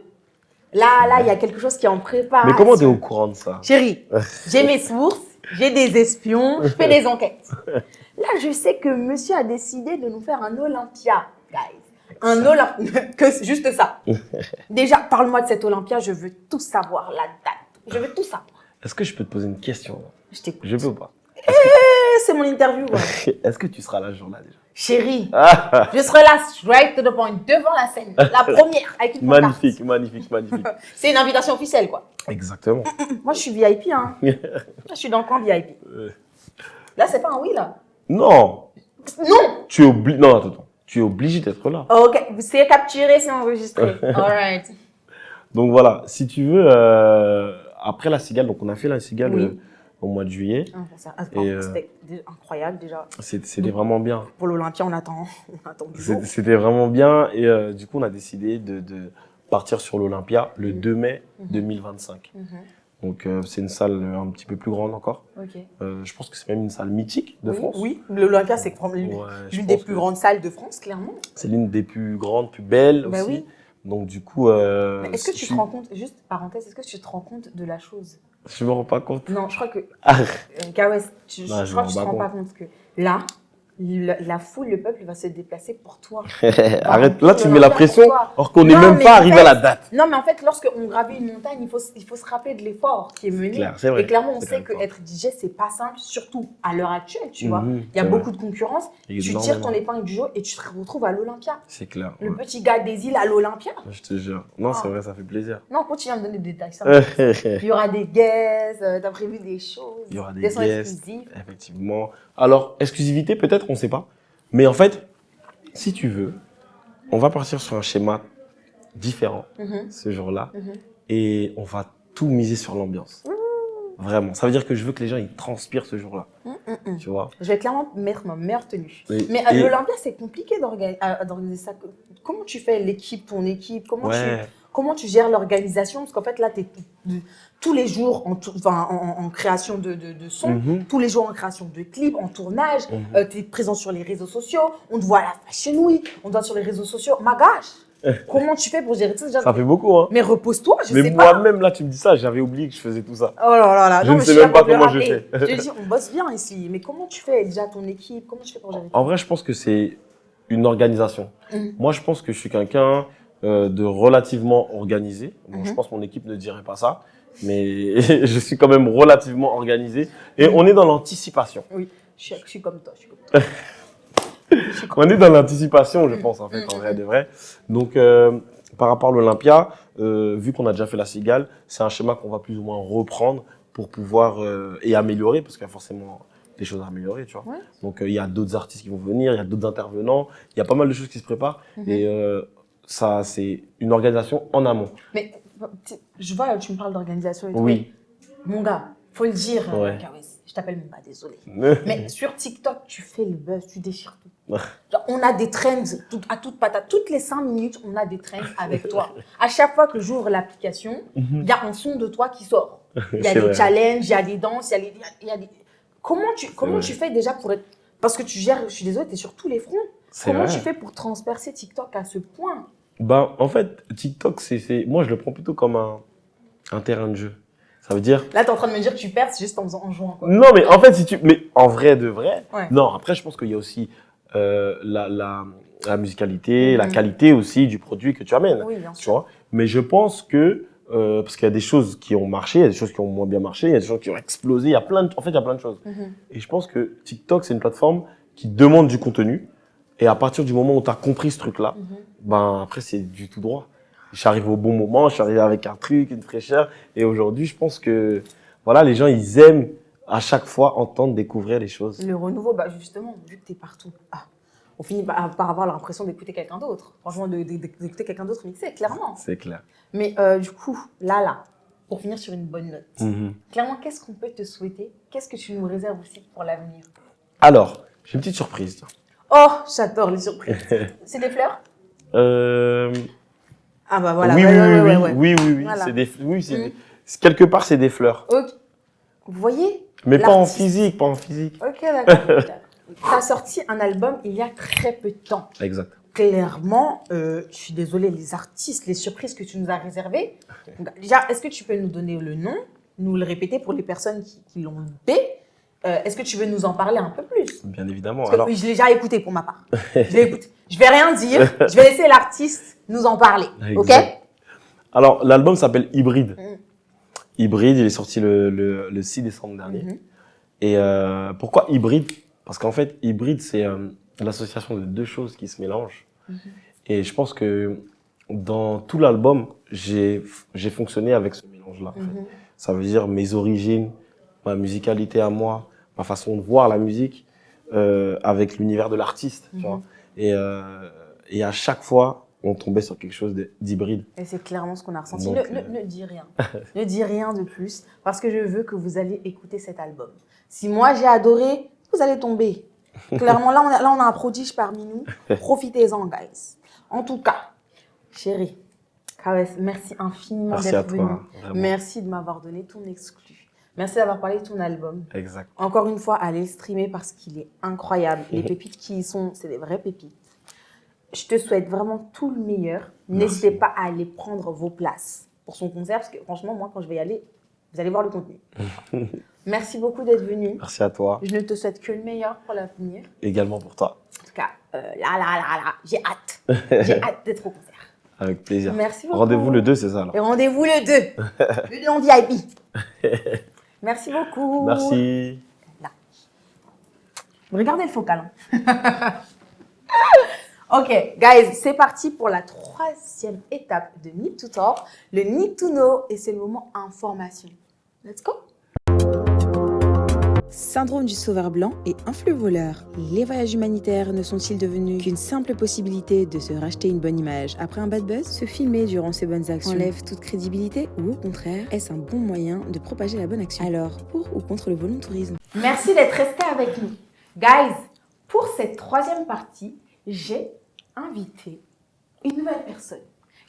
Là, il y a quelque chose qui est en préparation. Mais comment t'es au courant de ça? Chérie, j'ai mes sources, j'ai des espions, je fais des enquêtes. Là, je sais que monsieur a décidé de nous faire un Olympia, guys. Un Olympia, que juste ça. Déjà, parle-moi de cet Olympia, je veux tout savoir, la date. Je veux tout savoir. Est-ce que je peux te poser une question? Je t'écoute. Je peux pas. C'est mon interview. Ouais. Est-ce que tu seras là ce jour-là déjà? Chérie, Ah, je serai là, straight to the point, devant la scène. La première, avec une pancarte. magnifique, magnifique, magnifique. C'est une invitation officielle, quoi. Exactement. Moi, je suis VIP, hein. Moi, je suis dans le camp VIP. Là, c'est pas un oui, là. Non, Non. tu es obligé. Non, attends. Tu es obligé d'être là. Ok, c'est capturé, c'est enregistré. All right. Donc voilà, si tu veux, après la cigale, donc on a fait la cigale Oui. au mois de juillet. C'était incroyable, déjà. C'était vraiment bien. Pour l'Olympia, on attend du jour. C'était vraiment bien. Et du coup, on a décidé de partir sur l'Olympia le 2 mai 2025. Donc c'est une salle un petit peu plus grande encore. Ok. Je pense que c'est même une salle mythique de France. Oui, l'Olympia, c'est je l'une des pense plus que grandes salles de France, clairement. C'est l'une des plus grandes, plus belles Bah aussi. oui. Donc du coup, Mais est-ce que tu te rends compte, juste parenthèse, est-ce que tu te rends compte de la chose? je me rends pas compte. Non, je crois que, Ah, Kawes, je Non, je crois me que tu rends te pas rends pas compte que là, la foule, le peuple va se déplacer pour toi. arrête, là tu le mets la Olympia pression pour toi. alors qu'on n'est Non, même mais pas en arrivé fait- à la date. Non, mais en fait, lorsqu'on gravit une montagne, il faut se rappeler de l'effort qui est mené. clair, c'est vrai. Et clairement, on C'est sait clair. qu'être DJ, c'est pas simple, surtout à l'heure actuelle, tu vois. Mhm, Il y a c'est beaucoup vrai. de concurrence. Il y a Tu énormément. tires ton épingle du jeu et tu te retrouves à l'Olympia. C'est clair. Le ouais. petit gars des îles à l'Olympia. Je te jure. Non, c'est Ah. vrai, ça fait plaisir. Non, continue à me donner des détails. Ça Il m'intéresse. Il y aura des guests, t'as prévu des choses. y aura des sons guests, exclusifs. effectivement. Alors, exclusivité, peut-être, on ne sait pas. Mais en fait, si tu veux, on va partir sur un schéma différent Mhm. ce jour-là. Mhm. Et on va tout miser sur l'ambiance. Vraiment. Ça veut dire que je veux que les gens ils transpirent ce jour-là. Tu vois. Je vais clairement mettre ma meilleure tenue. Et- Mais et- l'Olympia, c'est compliqué d'organiser ça. Comment tu fais l'équipe, ton équipe? Ouais. Comment tu gères l'organisation? Parce qu'en fait, là, tu es tous les jours en création de sons, Mhm. tous les jours en création de clips, en tournage. Mhm. Tu es présent sur les réseaux sociaux. On te voit à la Fashion Week. On te voit sur les réseaux sociaux. My gosh! Comment tu fais pour gérer tout ça? Ça fait beaucoup, hein. Mais repose-toi, je Mais sais pas. moi-même, là, tu me dis ça, j'avais oublié que je faisais tout ça. Oh là là là. Je Non, ne mais sais suis là même pas pour te le comment je rappeler. fais. Je te dis, on bosse bien ici. Mais comment tu fais déjà ton équipe? Comment tu fais pour gérer tout En vrai, je pense que c'est une organisation. Mhm. Moi, je pense que je suis quelqu'un de relativement organisé. Bon, Mhm. je pense que mon équipe ne dirait pas ça, mais je suis quand même relativement organisé. Et on est dans l'anticipation. Je suis comme toi. Je suis comme toi. Je suis comme On est dans l'anticipation, je pense, en fait, en vrai de vrai. Donc, par rapport à l'Olympia, vu qu'on a déjà fait la cigale, c'est un schéma qu'on va plus ou moins reprendre pour pouvoir et améliorer, parce qu'il y a forcément des choses à améliorer, tu vois. Ouais. Donc, il y a d'autres artistes qui vont venir, il y a d'autres intervenants, il y a pas mal de choses qui se préparent. Mhm. Et ça, c'est une organisation en amont. Mais je vois, tu me parles d'organisation et tout. Oui. Mon gars, faut le dire, Ouais. Kawes, je t'appelle mon gars, désolé. Mais sur TikTok, tu fais le buzz, tu déchires tout. Genre, on a des trends à toute patate. Toutes les 5 minutes, on a des trends avec toi. À chaque fois que j'ouvre l'application, il y a un son de toi qui sort. Il y a C'est des vrai. challenges, il y a des danses, il y a des... Comment vrai. tu fais déjà pour être... Parce que tu gères, je suis désolée, tu es sur tous les fronts. C'est Comment vrai. tu fais pour transpercer TikTok à ce point? Ben, en fait, TikTok, moi, je le prends plutôt comme un terrain de jeu. Ça veut dire. Là, tu es en train de me dire que tu perds juste en jouant. Quoi. Non, mais en fait, mais en vrai de vrai. Ouais. Non, après, je pense qu'il y a aussi la musicalité, la Mhm. qualité aussi du produit que tu amènes. Oui, bien Tu sûr. vois. Mais je pense que, parce qu'il y a des choses qui ont marché, il y a des choses qui ont moins bien marché, il y a des choses qui ont explosé, il y a en fait, il y a plein de choses. Mhm. Et je pense que TikTok, c'est une plateforme qui demande du contenu. Et à partir du moment où tu as compris ce truc-là, Mhm. ben après, c'est du tout droit. Je suis arrivé au bon moment, je suis arrivé avec un truc, une fraîcheur. Et aujourd'hui, je pense que voilà, les gens, ils aiment à chaque fois entendre, découvrir les choses. Le renouveau, bah justement, vu que tu es partout, on finit par avoir l'impression d'écouter quelqu'un d'autre. Franchement, d'écouter quelqu'un d'autre mixer, clairement. C'est clair. Mais du coup, là, pour finir sur une bonne note, Mhm. clairement, qu'est-ce qu'on peut te souhaiter? Qu'est-ce que tu nous réserves aussi pour l'avenir? Alors, j'ai une petite surprise. Tiens. Oh, j'adore les surprises. C'est des fleurs? Ah bah voilà, oui, ouais, oui, ouais, oui, ouais, ouais. oui, oui, oui, Voilà. c'est des, oui, c'est Mhm. quelque part, c'est des fleurs. Ok. Vous voyez? Mais pas en L'artiste. physique, pas en physique. Ok, d'accord. Tu as sorti un album il y a très peu de temps. Exact. Clairement, je suis désolée, les artistes, les surprises que tu nous as réservées. Donc, déjà, est-ce que tu peux nous donner le nom, nous le répéter pour les personnes qui l'ont loupé? Est-ce que tu veux nous en parler un peu plus? Bien évidemment. Parce que Alors, je l'ai déjà écouté pour ma part. Je l'ai écouté. Je vais rien dire. Je vais laisser l'artiste nous en parler. Ok? Exact. Alors, l'album s'appelle Hybride. Mhm. Hybride, il est sorti le 6 décembre dernier. Mhm. Et pourquoi hybride? Parce qu'en fait, hybride, l'association de deux choses qui se mélangent. Et je pense que dans tout l'album, j'ai fonctionné avec ce mélange-là. En fait. Ça veut dire mes origines, ma musicalité à moi, ma façon de voir la musique avec l'univers de l'artiste. Tu vois. Et à chaque fois, on tombait sur quelque chose d'hybride. Et c'est clairement ce qu'on a ressenti. Donc, Ne dis rien. Ne dis rien de plus parce que je veux que vous allez écouter cet album. Si moi j'ai adoré, vous allez tomber. Clairement, là on a un prodige parmi nous. Profitez-en, guys. En tout cas, chérie, Kawes, merci infiniment Merci à d'être toi. venu. Vraiment. Merci de m'avoir donné ton exclu. Merci d'avoir parlé de ton album. Exact. Encore une fois, allez le streamer parce qu'il est incroyable. Les pépites qui y sont, c'est des vraies pépites. Je te souhaite vraiment tout le meilleur. N'hésitez pas à aller prendre vos places pour son concert parce que franchement, moi, quand je vais y aller, vous allez voir le contenu. Merci beaucoup d'être venu. Merci à toi. Je ne te souhaite que le meilleur pour l'avenir. Également pour toi. En tout cas, j'ai hâte. J'ai hâte d'être au concert. Avec plaisir. Merci beaucoup. Rendez-vous le 2, c'est ça alors. Et rendez-vous le 2. Le 2 en VIP. Merci beaucoup. Merci. Regardez le focal. Hein. Ok, guys, c'est parti pour la troisième étape de Need to Talk, le Need to Know, et c'est le moment information. Let's go. Syndrome du sauveur blanc et influx voleur. Les voyages humanitaires ne sont-ils devenus qu'une simple possibilité de se racheter une bonne image après un bad buzz? Se filmer durant ses bonnes actions enlève toute crédibilité ou au contraire, est-ce un bon moyen de propager la bonne action? Alors, pour ou contre le volontourisme? Merci d'être resté avec nous. Guys, pour cette troisième partie, j'ai invité une nouvelle personne.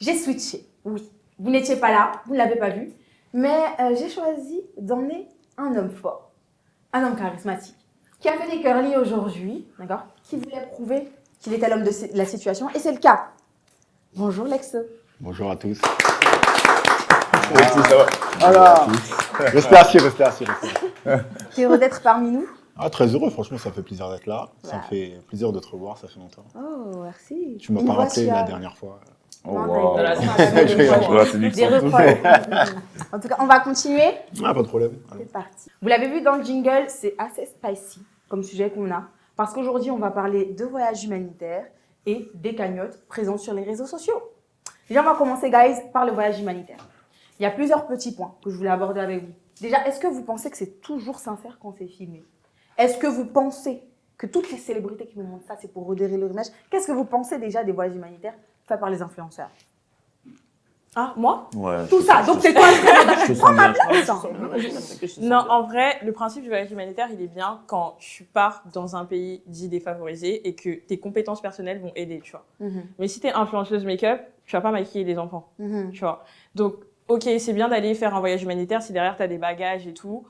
J'ai switché, oui. Vous n'étiez pas là, vous ne l'avez pas vu, mais j'ai choisi d'emmener un homme fort, un homme charismatique, qui a fait des curly aujourd'hui, d'accord, qui voulait prouver qu'il était l'homme de la situation, et c'est le cas. Bonjour Lexo. Bonjour à tous. Ça va. Alors, restez assis. Tu es heureux d'être parmi nous? Ah, très heureux, franchement, ça fait plaisir d'être là. Ça Voilà. me fait plaisir de te revoir, ça fait longtemps. Oh, merci. Tu m'as Une pas voix rappelé suave. la dernière fois. Oh, Non, wow. t'as eu Je des vois la séduction. des reproches. En tout cas, on va continuer. Ah, pas de problème. C'est parti. Vous l'avez vu dans le jingle, c'est assez spicy comme sujet qu'on a. Parce qu'aujourd'hui, on va parler de voyages humanitaires et des cagnottes présentes sur les réseaux sociaux. Déjà, on va commencer, guys, par le voyage humanitaire. Il y a plusieurs petits points que je voulais aborder avec vous. Déjà, est-ce que vous pensez que c'est toujours sincère quand c'est filmé? Est-ce que vous pensez que toutes les célébrités qui vous montrent ça, c'est pour redorer leur image? Qu'est-ce que vous pensez déjà des voyages humanitaires faits par les influenceurs? Ah, moi? Ouais. Tout ça. Donc, c'est quoi Je te sens bien. Non, en vrai, le principe du voyage humanitaire, il est bien quand tu pars dans un pays dit défavorisé et que tes compétences personnelles vont aider, tu vois. Mais si tu es influenceuse make-up, tu vas pas maquiller des enfants, tu vois. Donc, ok, c'est bien d'aller faire un voyage humanitaire si derrière tu as des bagages et tout,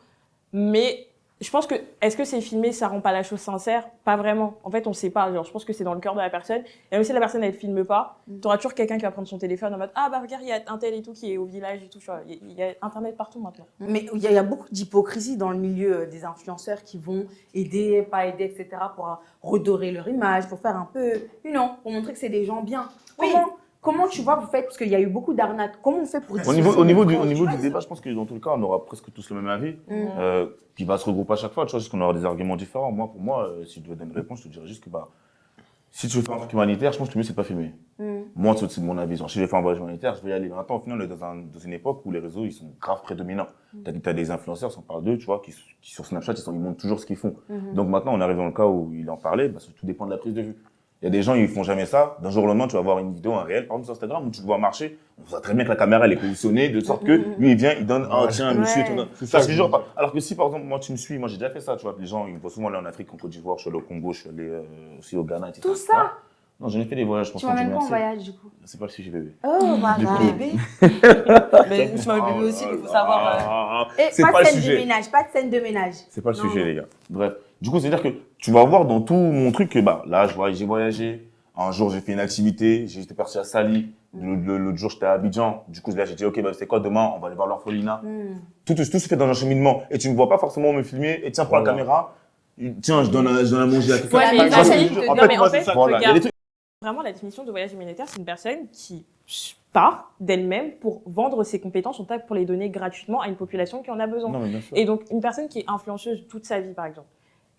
mais je pense que, est-ce que c'est filmé, ça rend pas la chose sincère? Pas vraiment. En fait, on sait pas. Genre, je pense que c'est dans le cœur de la personne. Et même si la personne, elle filme pas, t'auras toujours quelqu'un qui va prendre son téléphone en mode, ah, bah, regarde, il y a un tel et tout qui est au village et tout, tu vois. Il y a Internet partout maintenant. Mais il y a beaucoup d'hypocrisie dans le milieu des influenceurs qui vont aider, pas aider, etc. pour redorer leur image, pour faire un peu, pour montrer que c'est des gens bien. Oui. Comment tu vois, vous faites, parce qu'il y a eu beaucoup d'arnaques, comment on fait pour Au niveau du débat, je pense que dans tout le cas, on aura presque tous le même avis, qui va se regrouper à chaque fois, tu vois, juste qu'on aura des arguments différents. Moi, pour moi, si je devais donner une réponse, je te dirais juste que, si tu veux faire un truc humanitaire, je pense que le mieux, c'est de pas filmer. Moi, c'est de mon avis. Genre, si je vais faire un voyage humanitaire, je vais y aller. Maintenant, au final, on est dans une époque où les réseaux, ils sont grave prédominants. T'as des influenceurs, on parle d'eux, tu vois, qui sur Snapchat, ils montrent toujours ce qu'ils font. Donc maintenant, on arrive dans le cas où il en parlait, tout dépend de la prise de vue. Il y a des gens, ils font jamais ça. D'un jour au lendemain, tu vas voir une vidéo, un réel, par exemple sur Instagram, où tu le vois marcher. On voit très bien que la caméra, elle est positionnée de sorte que lui, il vient, il donne, tiens, monsieur, tu vois. C'est ça. Alors que si, par exemple, moi, tu me suis, moi, j'ai déjà fait ça, tu vois. Les gens, ils me voient souvent aller en Afrique, en Côte d'Ivoire, je suis allé au Congo, je suis allé aussi au Ghana, etc. Tout ça? Non, j'en ai fait des voyages, Tu franchement. m'amènes Dieu pas en merci. voyage, du coup? C'est pas le sujet, bébé. Oh, bah, Bébé. Mais tu m'as bébé aussi, il faut savoir. Et C'est pas pas de le scène de sujet. ménage, pas de scène de ménage. C'est pas le Non, sujet, non. les gars. Bref. Du coup, c'est-à-dire que tu vas voir dans tout mon truc que, là, j'ai voyagé. Un jour, j'ai fait une activité. J'étais parti à Sali. L'autre jour, j'étais à Abidjan. Du coup, là, j'ai dit, OK, c'est quoi demain? On va aller voir l'orphelinat. Tout se fait dans un cheminement. Et tu ne me vois pas forcément me filmer. Et tiens, pour la caméra. Tiens, je donne à manger à quelqu'un. Ouais, mais Ça, dans c'est sa le vie, jeu. non, En fait, mais moi, en c'est fait, ça. Voilà. Il y a regarde, des trucs. vraiment, la définition de voyage humanitaire, c'est une personne qui part d'elle-même pour vendre ses compétences, en tout cas pour les donner gratuitement à une population qui en a besoin. Non, mais bien sûr. Et donc, une personne qui est influenceuse toute sa vie, par exemple,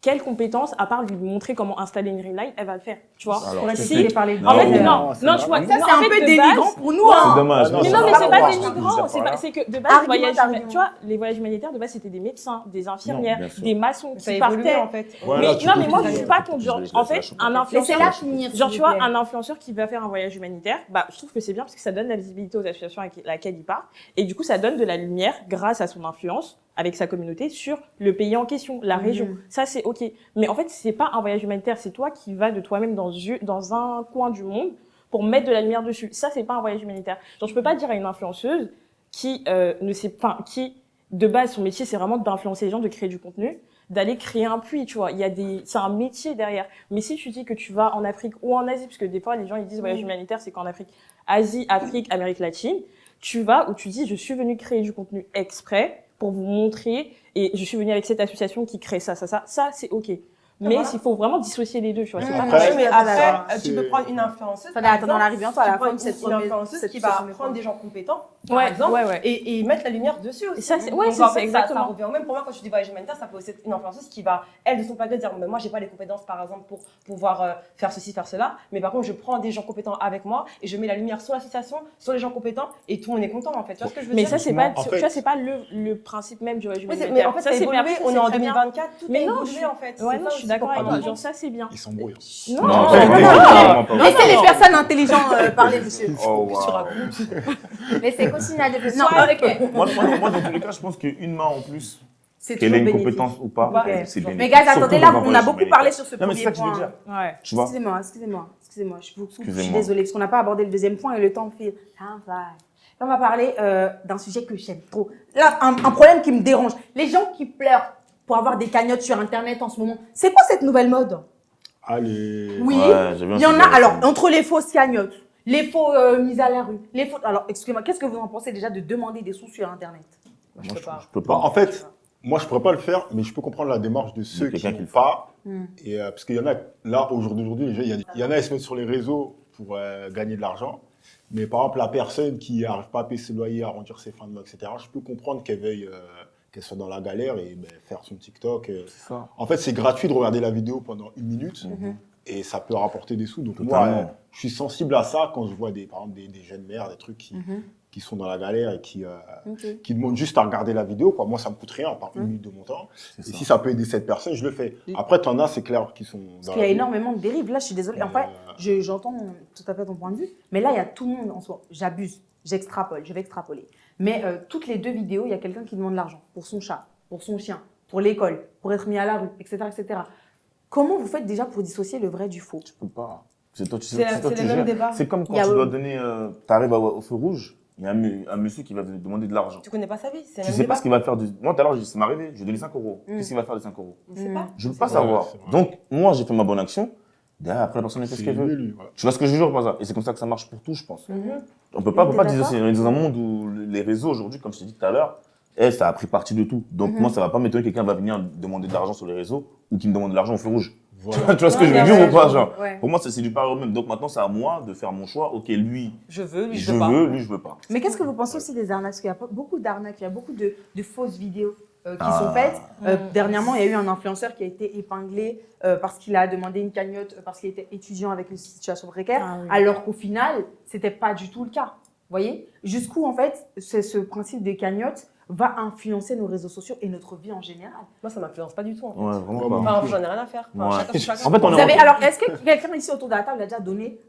quelles compétences, à part lui montrer comment installer une ring light, elle va le faire, tu vois. Alors, Pour c'est- expliquer parler de En fait, Non, non, c'est non, vrai. tu vois, Ça, non, c'est en un fait, peu de dénigrant base- pour nous. C'est Hein. dommage. non, Mais c'est non, mais pas c'est grave. pas Je suis dénigrant, c'est que de base, Argument, les voyages, argument. tu vois, les voyages humanitaires, de base, c'était des médecins, des infirmières, bien sûr. des maçons Ça a qui évolué, partaient. en fait. Ouais, Mais là, tu non, peux mais moi, plus, je suis euh, pas contre, genre, en fait, un influenceur, Laissez-la finir. genre, s'il tu vous vois, plaît. un influenceur qui va faire un voyage humanitaire, bah, je trouve que c'est bien parce que ça donne la visibilité aux associations avec laquelle il part. Et du coup, ça donne de la lumière grâce à son influence avec sa communauté sur le pays en question, la région. Ça, c'est OK. Mais en fait, c'est pas un voyage humanitaire, c'est toi qui vas de toi-même dans un coin du monde pour mettre de la lumière dessus. Ça, c'est pas un voyage humanitaire. Genre, je peux pas dire à une influenceuse qui ne sait pas, qui, de base, son métier, c'est vraiment d'influencer les gens, de créer du contenu, d'aller créer un puits, tu vois. C'est un métier derrière. Mais si tu dis que tu vas en Afrique ou en Asie, parce que des fois, les gens, ils disent voyage humanitaire, c'est qu'en Afrique, Asie, Afrique, Amérique latine, tu vas où tu dis, je suis venu créer du contenu exprès pour vous montrer et je suis venu avec cette association qui crée ça, c'est OK. Mais voilà. il faut vraiment dissocier les deux, tu vois. C'est pas Après, pareil. mais Ah, après, d'accord. tu peux prendre une influenceuse. Ça par va attendre, on exemple, arrive bientôt à la tu prends fin de cette une influenceuse qui va prendre des gens compétents, par exemple, ouais. et mettre la lumière dessus aussi. Et ça, c'est- Donc, ouais, en c'est fait, ça, exactement. Ça revient au même. Pour moi, quand je dis voyage humanitaire, ça peut aussi être une influenceuse qui va, elle, de son côté, dire, mais moi, j'ai pas les compétences, par exemple, pour pouvoir faire ceci, faire cela. Mais par contre, je prends des gens compétents avec moi et je mets la lumière sur l'association, sur les gens compétents et tout le monde est content, en fait. Tu vois ce que je veux Mais dire? ça, c'est pas, En tu fait- vois, c'est pas le principe même du voyage Oui, humanitaire. mais en fait, ça a c'est évolué. après, ça, On c'est est en très bien. 2024, tout Mais a non, évolué, en fait. Ouais, C'est non, ça je suis aussi d'accord qu'on avec parle. toi. Genre, ça, c'est bien. Ils s'embrouillent. Non, Non, non, c'est non, vraiment pas vrai. Laissez les personnes intelligentes parler, monsieur. Oh, Qu'est-ce que tu wow. racontes? Laissez continuer à développer. Non, Soit- ok. Moi, dans tous les cas, je pense qu'une main en plus, C'est qu'elle ait toujours une bénéfique. compétence ou pas, Ok. c'est bien. Mais gars, attendez, là, on a beaucoup parlé sur ce Non, mais c'est premier ça que je veux point. dire. Ouais. Tu vois, Excusez-moi, je suis Excusez-moi. désolée parce qu'on n'a pas abordé le deuxième point et le temps file. Time flies. Là, on va parler d'un sujet que j'aime trop. Là, un problème qui me dérange. Les gens qui pleurent pour avoir des cagnottes sur Internet en ce moment. C'est quoi cette nouvelle mode? Allez. Oui, Ouais, j'ai vu un il y en sujet a. Alors, là-dessus. entre les fausses cagnottes, les faux mises à la rue, les faux... Alors, excusez-moi, qu'est-ce que vous en pensez déjà de demander des sous sur Internet? Moi, Je peux pas. je peux Bah, pas. en fait, moi, je pourrais pas le faire, mais je peux comprendre la démarche de ceux qui quelqu'un qui ne le le pas. Hmm. Et, parce qu'il y en a, là, aujourd'hui, il y en a, ils se mettent sur les réseaux pour gagner de l'argent. Mais par exemple, la personne qui n'arrive pas à payer ses loyers, à remplir ses fins de mois, etc., je peux comprendre qu'elle veuille, qu'elle soit dans la galère et faire son TikTok. C'est ça. En fait, c'est gratuit de regarder la vidéo pendant 1 minute Mhm. et ça peut rapporter des sous. Donc, Totalement. moi, je suis sensible à ça quand je vois par exemple, des jeunes mères, des trucs qui sont dans la galère et qui demandent juste à regarder la vidéo. Quoi. Moi, ça me coûte rien, par 1 minute de mon temps. C'est Et ça. si ça peut aider cette personne, je le fais. Après, t'en as, c'est clair, qui sont Parce dans qu'il y a la vie. énormément de dérives. Là, je suis désolée. En fait, j'entends tout à fait ton point de vue. Mais là, il y a tout le monde en soi. J'abuse, j'extrapole, je vais extrapoler. Mais toutes les 2 vidéos, il y a quelqu'un qui demande de l'argent pour son chat, pour son chien, pour l'école, pour être mis à la rue, etc., etc. Comment vous faites déjà pour dissocier le vrai du faux? Je peux pas. C'est toi, C'est toi, le tu même gères. débat. C'est comme quand Il y a- tu dois donner, t'arrives au feu rouge, il y a un monsieur qui va te demander de l'argent. Tu connais pas sa vie, c'est le Tu même sais pas débat. ce qu'il va faire du. Moi, tout à l'heure, ça m'est arrivé, je lui ai donné 5 euros. Qu'est-ce qu'il va faire de 5 euros? On sait pas. Je veux pas vrai, savoir. c'est vrai. Donc, moi, j'ai fait ma bonne action. Derrière, après, la personne elle fait ce C'est qu'elle veut. lui, voilà. Tu vois ce que je jure, par ça. Et c'est comme ça que ça marche pour tout, je pense. Mhm. On peut pas T'es dissocier. On est dans un monde où les réseaux, aujourd'hui, comme je t'ai dit tout à l'heure, ça a pris partie de tout. Donc, moi, ça va pas m'étonner que quelqu'un va venir demander de l'argent sur les réseaux ou qui me demande de l'argent au feu rouge. Voilà. Tu vois ce que je veux Ouais, dire ouais, ou pas, genre? Ouais. Pour moi, c'est du pareil au même. Donc, maintenant, c'est à moi de faire mon choix. Ok, lui, Je veux, lui, je je veux pas. veux, lui, je veux pas. Mais qu'est-ce que vous pensez aussi des arnaques? Parce qu'il y a beaucoup d'arnaques, il y a beaucoup de fausses vidéos qui Ah. sont faites. Dernièrement, il y a eu un influenceur qui a été épinglé parce qu'il a demandé une cagnotte parce qu'il était étudiant avec une situation précaire, Ah oui. alors qu'au final, c'était pas du tout le cas. Vous voyez? Jusqu'où, en fait, ce principe des cagnottes va influencer nos réseaux sociaux et notre vie en général. Moi, ça m'influence pas du tout, en fait. Ouais, vraiment Ouais, pas. Enfin, j'en ai rien à faire. Enfin, Ouais. chacun- En fait, on Vous est avez, en- alors, est-ce que quelqu'un ici autour de la table a déjà donné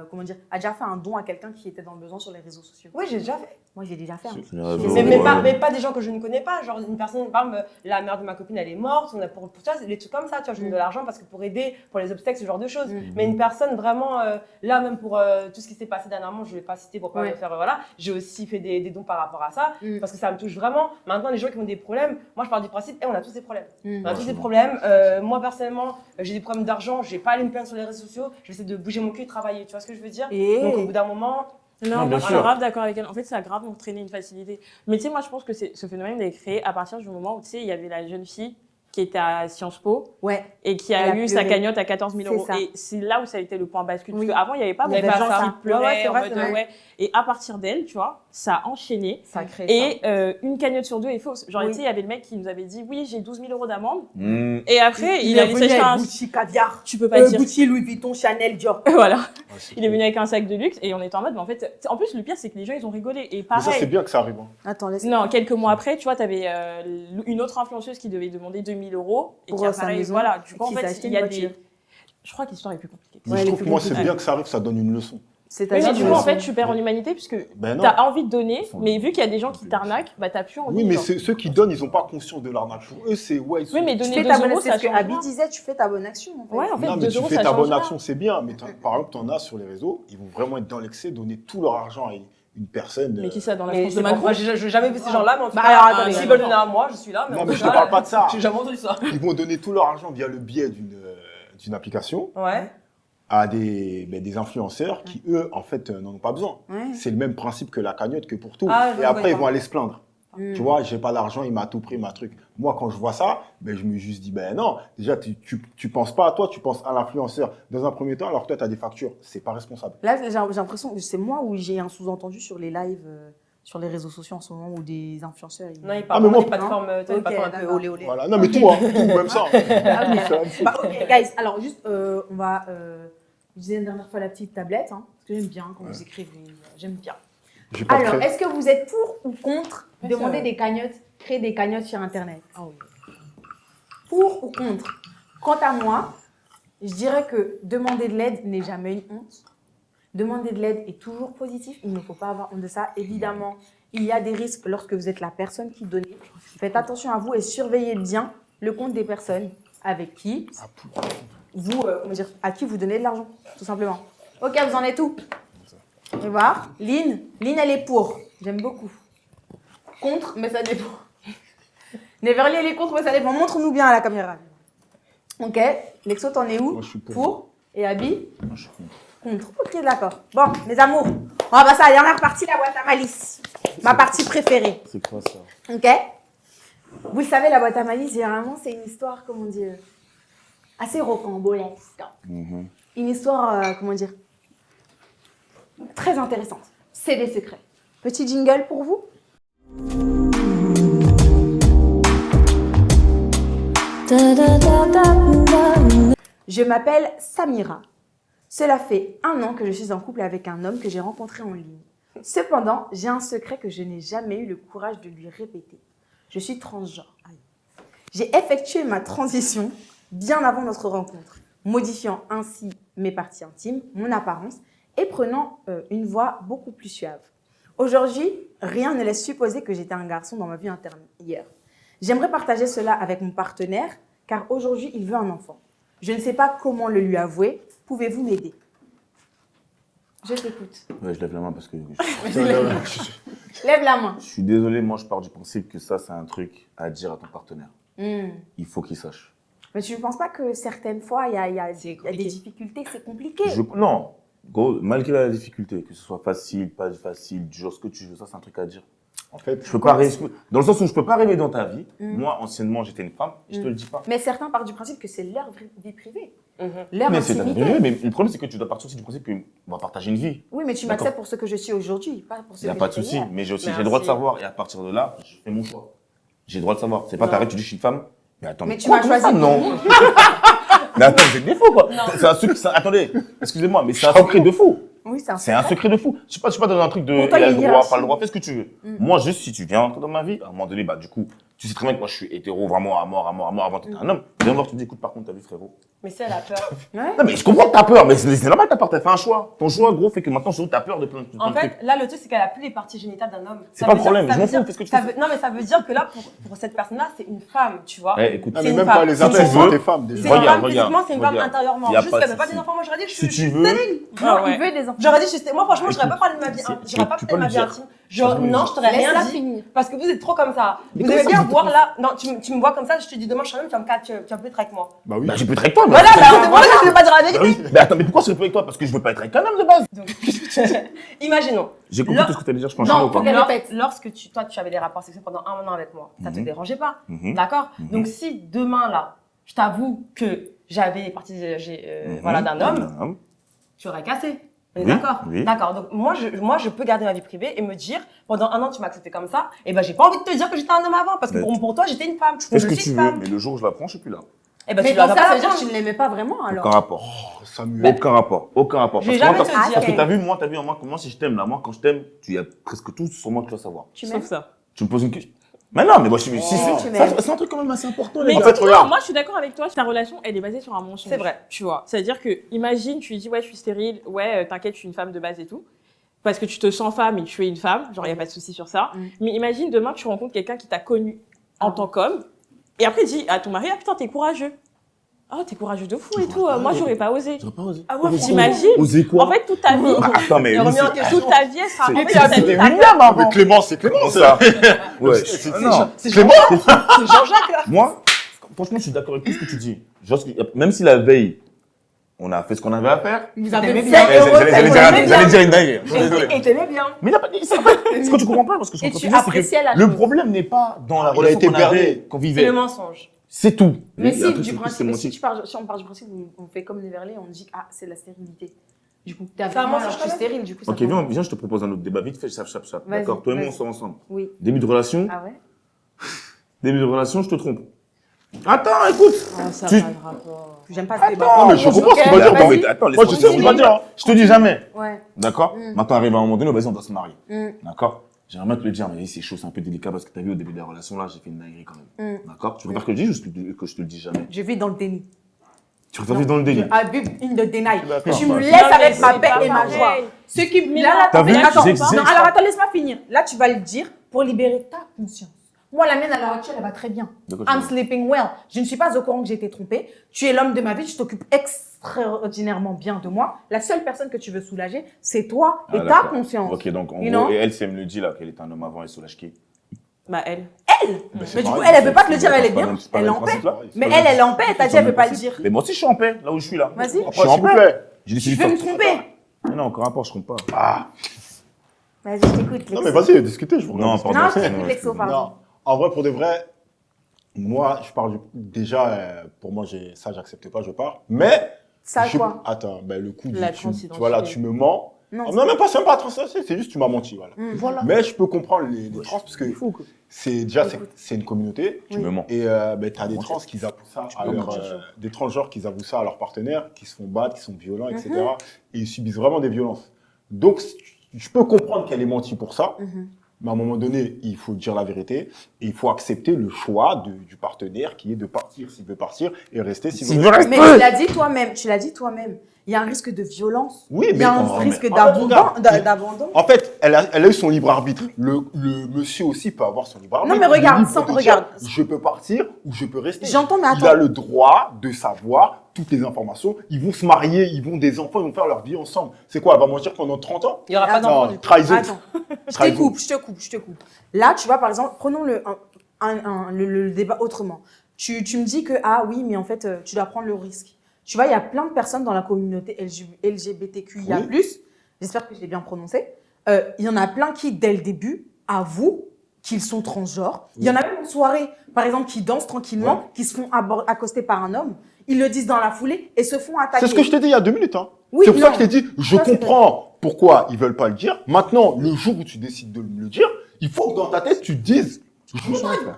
comment dire, a déjà fait un don à quelqu'un qui était dans le besoin sur les réseaux sociaux? Oui, j'ai déjà fait. Moi, j'ai déjà fait. hein. Les réseaux, Mais- ouais. Mais pas des gens que je ne connais pas. Genre, une personne, par exemple, la mère de ma copine, elle est morte. On a pour toi, c'est des trucs comme ça. Tu vois, je donne de l'argent parce que pour aider, pour les obstacles, ce genre de choses. Mais une personne vraiment, là, même pour tout ce qui s'est passé dernièrement, je ne vais pas citer pour pas Ouais. me faire, voilà. J'ai aussi fait des dons par rapport à ça Mm. parce que ça me touche vraiment. Maintenant, les gens qui ont des problèmes, moi, je pars du principe, on a tous des problèmes. On a tous des Franchement. problèmes. Moi, personnellement, j'ai des problèmes d'argent. Je vais pas aller me plaindre sur les réseaux sociaux. Je vais essayer de bouger mon cul et travailler. Tu vois ce que je veux dire? Et Donc, au bout d'un moment, Non, Non, moi, bien je suis sûr. grave d'accord avec elle. En fait, ça a grave entraîné une facilité. Mais tu sais, moi, je pense que ce phénomène est créé à partir du moment où, tu sais, il y avait la jeune fille qui était à Sciences Po Ouais. et qui Elle a a eu sa pleuré. cagnotte à 14 000 euros. C'est ça. Et c'est là où ça a été le point bascule. Oui. Parce qu'avant, il n'y avait pas Il y beaucoup avait de pas gens ça. qui pleuraient Ouais, c'est en vrai, mode c'est vrai. ouais. Et à partir d'elle, tu vois, ça a enchaîné. Ça crée Et une cagnotte sur deux est fausse. Genre, Oui. tu sais, il y avait le mec qui nous avait dit oui, j'ai 12 000 euros d'amende. Mmh. Et après, il est a laissé venu acheter avec un. Gucci, caviar, Tu peux pas dire. Gucci, Louis Vuitton, Chanel, Dior. Voilà. Ah, c'est Il est cool. venu avec un sac de luxe et on était en mode, mais en fait, en plus, le pire, c'est que les gens, ils ont rigolé. Et Mais ça, c'est pareil. bien que ça arrive. Hein. Attends, laisse. Non, quelques mois après, tu vois, t'avais une autre influenceuse qui devait demander 2 000 euros. Et Pour qui a sa pareil, maison, voilà. Du coup, en qui s'est fait, acheté il une y a voiture. des. Je crois que l'histoire est plus compliquée. que Mais ça. je Ouais, trouve que moi, c'est ouais. bien que ça arrive, ça donne une leçon. C'est Oui, mais du coup, en leçon. fait, tu perds en humanité puisque Ben non. t'as envie de donner, Ils sont mais vu qu'il y a des gens qui t'arnaquent, bah t'as plus envie. Oui, mais genre. ceux qui donnent, ils n'ont pas conscience de l'arnaque. Pour eux, c'est ouais, ils sont... Oui, mais Tu donner fais 2 ta bonne euros, action. ça C'est ce que change Abby rien. disait, tu fais ta bonne action. En fait. Ouais, en fait, Non, 2 mais tu euros, fais ça ta change bonne rien. action, c'est bien. Mais par exemple, tu en as sur les réseaux, ils vont vraiment être dans l'excès, donner tout leur argent à une personne. Mais qui ça dans la Mais France de c'est pas- Macron moi, j'ai jamais vu ces gens-là, mais en tout Bah, cas, alors, attendez, s'ils veulent donner à moi, je suis là. Mais Non, en mais tout je te cas, parle pas de ça. J'ai jamais entendu ça. Ils vont donner tout leur argent via le biais d'une application Ouais. à des influenceurs qui, eux, en fait, n'en ont pas besoin. Ouais. C'est le même principe que la cagnotte que pour tout. Ah, je Et après, vois. ils vont aller se plaindre. Mm. Tu vois, j'ai pas d'argent, il m'a à tout pris, ma truc. Moi, quand je vois ça, je me juste dis, non, déjà, tu penses pas à toi, tu penses à l'influenceur dans un premier temps, alors que toi, tu as des factures. C'est pas responsable. Là, j'ai l'impression que c'est moi où j'ai un sous-entendu sur les lives, sur les réseaux sociaux en ce moment, où des influenceurs. Non, il Ah, parle mais vraiment moi- des plateformes, tu sais, des Ok, plateformes un peu d'accord. olé olé. Voilà. Non, mais tout, hein, tout, même ça. Ah, ok. C'est la même chose. Bah, ok, guys, alors juste, on va. Je disais la dernière fois la petite tablette, hein, parce que j'aime bien quand vous écrivez. J'aime bien. J'ai pas de Alors, crème. est-ce que vous êtes pour ou contre Ouais, demander ça- des cagnottes, créer des cagnottes sur Internet? Ah oui. Pour ou contre? Quant à moi, je dirais que demander de l'aide n'est jamais une honte. Demander de l'aide est toujours positif. Il ne faut pas avoir honte de ça. Évidemment, il y a des risques lorsque vous êtes la personne qui donne. Faites attention à vous et surveillez bien le compte des personnes avec qui vous, à qui vous donnez de l'argent, tout simplement. Ok, vous en êtes où? On va voir. Lynn, elle est pour. J'aime beaucoup. Contre, mais ça dépend. Neverly, elle est contre, mais ça dépend. Montre-nous bien à la caméra. Ok. Lexo, t'en es où? Moi, je suis pour. Pour. Et Abby? Moi, je suis contre. Contre. Ok, d'accord. Bon, mes amours, on va passer à la dernière partie, la boîte à malice. Ma partie préférée. C'est quoi ça? Ok? Vous le savez, la boîte à malice, généralement, c'est une histoire, comment dire, assez rocambolesque. Mhm. Une histoire, comment dire, très intéressante. C'est des secrets. Petit jingle pour vous. Je m'appelle Samira. Cela fait 1 an que je suis en couple avec un homme que j'ai rencontré en ligne. Cependant, j'ai un secret que je n'ai jamais eu le courage de lui répéter. Je suis transgenre. J'ai effectué ma transition bien avant notre rencontre, modifiant ainsi mes parties intimes, mon apparence et prenant une voix beaucoup plus suave. Aujourd'hui, rien ne laisse supposer que j'étais un garçon dans ma vie intérieure. J'aimerais partager cela avec mon partenaire car aujourd'hui, il veut un enfant. Je ne sais pas comment le lui avouer. Pouvez-vous m'aider? Je t'écoute. Ouais, je lève la main parce que Lève la main. je suis désolé, moi je pars du principe que ça c'est un truc à dire à ton partenaire. Il faut qu'il sache. Mais tu ne penses pas que certaines fois, il y a C'est des compliqué. difficultés, que c'est compliqué? Non, gros, malgré la difficulté, que ce soit facile, pas facile, dur, ce que tu veux, ça c'est un truc à dire. En fait, Je peux pas arriver, dans le sens où je peux pas arriver dans ta vie. Mm. Moi, anciennement, j'étais une femme, et je te le dis pas. Mais certains partent du principe que c'est leur vie privée, Mhm. leur Mais c'est ta intimité. vie, mais le problème c'est que tu dois partir aussi du principe qu'on va partager une vie. Oui, mais tu D'accord. m'acceptes pour ce que je suis aujourd'hui, pas pour ce Il n'y a que pas de j'étais souci, hier. mais j'ai aussi Merci. j'ai le droit de savoir, et à partir de là, je fais mon choix. J'ai le droit de savoir. C'est pas Non. t'arrêtes, tu dis je suis une femme. Mais attends, Mais tu quoi, m'as comment choisi ça, non. Mais attends, vous êtes des fous quoi. C'est un secret, attendez, excusez-moi, mais c'est un secret de fou. Oui, C'est un secret de fou. Je sais pas dans un truc de Pour toi, il a il y a le une droit, hiérarchie. pas le droit, fais ce que tu veux. Mm. Moi, juste si tu viens entrer dans ma vie, à un moment donné, bah du coup, tu sais très bien que moi je suis hétéro vraiment à mort, avant d'être un homme. Viens voir, tu me dis écoute, par contre, t'as vu frérot. Mais c'est elle a peur. Ouais. Non, mais je comprends que t'as peur, mais c'est normal, t'as peur, t'as fait un choix. Ton choix, gros, fait que maintenant, surtout, t'as peur de plein de En trucs. fait, là, le truc, c'est qu'elle a plus les parties génitales d'un homme. C'est Ça pas veut le problème, dire- je m'en ça veut fous, fais ce que tu ça fais. veut- Non, mais ça veut dire que là, pour cette personne-là, c'est une femme, tu vois. Eh, écoute, ah, c'est mais une même femme. pas les Si appels tu sont veux, des femmes C'est déjà. une Regarde, femme physiquement, c'est une femme regarde. intérieurement. Y a Juste pas qu'elle de veut pas des souci. enfants. Moi, j'aurais dit, je si suis. tu veux, Non, Ah ouais. il veut des enfants. J'aurais dit, moi, franchement, j'aurais pas parlé de ma vie. C'est- J'aurais pas tu parlé peux de ma le vie dire. intime. Genre, peux le non, dire. je t'aurais rien Laisse-la dit. finir. Parce que vous êtes trop comme ça. Mais Vous comment devez ça, bien vous voir êtes là. Non, tu me vois comme ça, je te dis demain, je suis un homme, tu vas plus être avec moi. Bah oui. bah, j'ai pu être avec toi, mais. Voilà, bah, c'est pour ça que je veux pas dire la Bah vérité. oui. Mais attends, mais pourquoi je peux avec toi? Parce que je veux pas être avec un homme de base. Donc, imaginons. J'ai compris tout ce que tu allais dire, je pense Non, ou pas faut qu'elle répète. Lorsque toi, tu avais des rapports sexuels pendant un an avec moi, ça te Mhm. dérangeait pas. Mhm. D'accord? Mhm. Donc, si demain, là, je t'avoue que j'avais partie Mhm. voilà, d'un homme, tu aurais cassé. On est Oui, d'accord? oui. D'accord. Donc, moi, je peux garder ma vie privée et me dire, pendant un an, tu m'as accepté comme ça, et ben, j'ai pas envie de te dire que j'étais un homme avant, parce que Mais pour toi, j'étais une femme. Fais ce Je que suis tu une veux, femme. mais le jour où je la prends, je suis plus là. Eh ben, Mais tu dans l'as ça, pas ça veut dire prendre. que tu ne l'aimais pas vraiment alors. Aucun rapport. Oh, Samuel. Aucun rapport. Aucun rapport. Je vais Parce que jamais te moi, dire. parce que t'as vu, moi, si je t'aime, là, moi, quand je t'aime, tu y as presque tout sur moi que tu dois savoir. Tu m'aimes? Sauf ça. Tu me poses une question. Mais non, mais moi, si tu c'est m'aimes. c'est un truc quand même assez important, Mais les en gars. fait, regarde. moi je suis d'accord avec toi, ta relation elle est basée sur un mensonge. C'est vrai. Tu vois, c'est-à-dire que imagine tu lui dis ouais je suis stérile, ouais t'inquiète je suis une femme de base et tout, parce que tu te sens femme et tu es une femme, genre y a pas de souci sur ça. Mm. Mais imagine demain tu rencontres quelqu'un qui t'a connu en tant qu'homme et après dit à ton mari ah putain t'es courageux. Oh t'es courageux de fou et tout, moi j'aurais pas osé. J'aurais pas osé. Ah ouais, t'imagines? Oser quoi? En fait toute ta vie, Bah, attends, mais Et lui, remis en c'est- question. toute ta vie elle sera. C'est- En fait, c'est- ta vie, c'est ta- William avant. Mais Clément, c'est Clément. Comment ça? Ouais. C'est- Ah, non. C'est Clément C'est Jean-Jacques, là. Moi, franchement, je suis d'accord avec tout ce que tu dis. Genre, même si la veille, on a fait ce qu'on avait à faire. Vous T'aimais avez bien. fait heureux, J'allais dire une dingue. Je suis désolé. Et t'aimais bien. Mais il a pas dit ça. Ce que tu comprends pas, parce que ce Et que tu je dis, c'est appréciais la que le chose. problème n'est pas dans la Il a relation été qu'on avait, berné. qu'on C'est vivait. le mensonge. C'est tout. Mais Et si, après, du c'est tout, principe, c'est menti. si on part du principe où on fait comme Neverley, on dit ah c'est la stérilité. Du coup, t'es C'est un avec moi, mensonge alors je suis quand même. stérile, du coup ça Ok, compte. viens, je te propose un autre débat vite fait, chap. Vas-y, D'accord? Toi et moi, on vas-y. sort ensemble. Oui. Début de relation, Ah ouais? je te trompe. Attends, écoute. Oh, ça Tu- n'a pas de rapport. J'aime pas ce débat. Non, mais je comprends ce qu'il va dire. Attends, donc. mais attends, Moi, je sais ce qu'il va dire. Je te dis jamais. Ouais. D'accord? Mm. Maintenant, arrive à un moment donné, vas-y, on doit se marier. Mm. D'accord? J'aimerais bien te le dire, mais c'est chaud, c'est un peu délicat parce que t'as vu au début de la relation là, j'ai fait une dinguerie quand même. Mm. D'accord? Tu préfères que je dise ou que je te le dise jamais? Je vis dans le déni. Tu préfères vivre dans le déni? I live in the deny. D'accord. Tu me Non, laisses mais avec ma c'est paix pas et ma pareil. joie. Ce qui Mais là, non, là, t'as vu, mais attends, j'existe. non, alors attends, laisse-moi finir. Là, tu vas le dire pour libérer ta conscience. Moi, la mienne à l'heure actuelle, elle va très bien. De quoi tu I'm parles? sleeping well. Je ne suis pas au courant que j'ai été trompée. Tu es l'homme de ma vie, tu t'occupes extraordinairement bien de moi. La seule personne que tu veux soulager, c'est toi et Ah, ta d'accord. conscience. Ok, donc en You gros, know? et elle, si elle me le dit là, qu'elle est un homme avant, elle soulage qui? Bah elle. Mais du coup, elle veut pas te le dire, elle est bien. C'est pas Elle le est même en paix. principe, là? Mais elle est en paix, elle t'a dit, elle veut pas le dire. Mais moi aussi, je suis en paix, là où je suis là. Vas-y. Je suis Après, en s'il vous paix. plaît. J'ai Tu décidé veux de me faire- tromper? Mais non, encore un rapport, je compte pas. Vas-y, je t'écoute. Non, mais vas-y, discutez, je vous Non, regarde. pardon. Non, je excuse-moi, t'écoute, Lexo, excuse-moi. pardon. Non, en vrai, pour de vrai, moi, je pars déjà, pour moi, ça, j'accepte pas, je pars. Mais, Ça, je- quoi? Attends, ben, le coup, La tu transidentité. voilà, tu me mens. Non, Non, même pas, c'est même pas transidentité, c'est juste tu m'as menti, voilà. Voilà. Mais je peux comprendre les trans, parce que Fou, quoi. c'est déjà, c'est une communauté. Tu me mens. Et ben, tu as des trans qui avouent ça à peux leur, mentir. des transgenres qui avouent ça à leurs partenaires, qui se font battre, qui sont violents, etc. Mhm. Et ils subissent vraiment des violences. Donc, je peux comprendre qu'elle ait menti pour ça, Mhm. mais à un moment donné, il faut dire la vérité et il faut accepter le choix du partenaire qui est de partir s'il veut partir et rester s'il S'il veut veut rester. Mais tu l'as dit toi-même. Il y a un risque de violence. Oui, Il y a un mais- risque en fait, regarde, d'abandon. En fait, elle a eu son libre arbitre. Le monsieur aussi peut avoir son libre arbitre. Non, mais Il est regarde, libre sans- de dire, regarde. je peux partir ou je peux rester. J'entends, mais Il attends. a le droit de savoir toutes les informations. Ils vont se marier, ils vont des enfants, ils vont faire leur vie ensemble. C'est quoi, elle va mentir pendant 30 ans? Il n'y aura pas Attends. d'enfant Non, du coup. trahison. Attends, je Trahison. te coupe. Là, tu vois, par exemple, prenons le débat autrement. Tu me dis que, ah oui, mais en fait, tu dois prendre le risque. Tu vois, il y a plein de personnes dans la communauté LGBTQIA+, j'espère que je l'ai bien prononcé, il y en a plein qui, dès le début, avouent qu'ils sont transgenres. Il y en a même en soirée, par exemple, qui dansent tranquillement, qui se font accoster par un homme. Ils le disent dans la foulée et se font attaquer. C'est ce que je t'ai dit il y a 2 minutes. Hein. Oui, c'est pour ça non. que je t'ai dit, je Ça, c'est comprends pourquoi ils veulent pas le dire. Maintenant, le jour où tu décides de me le dire, il faut que dans ta tête, tu te dises.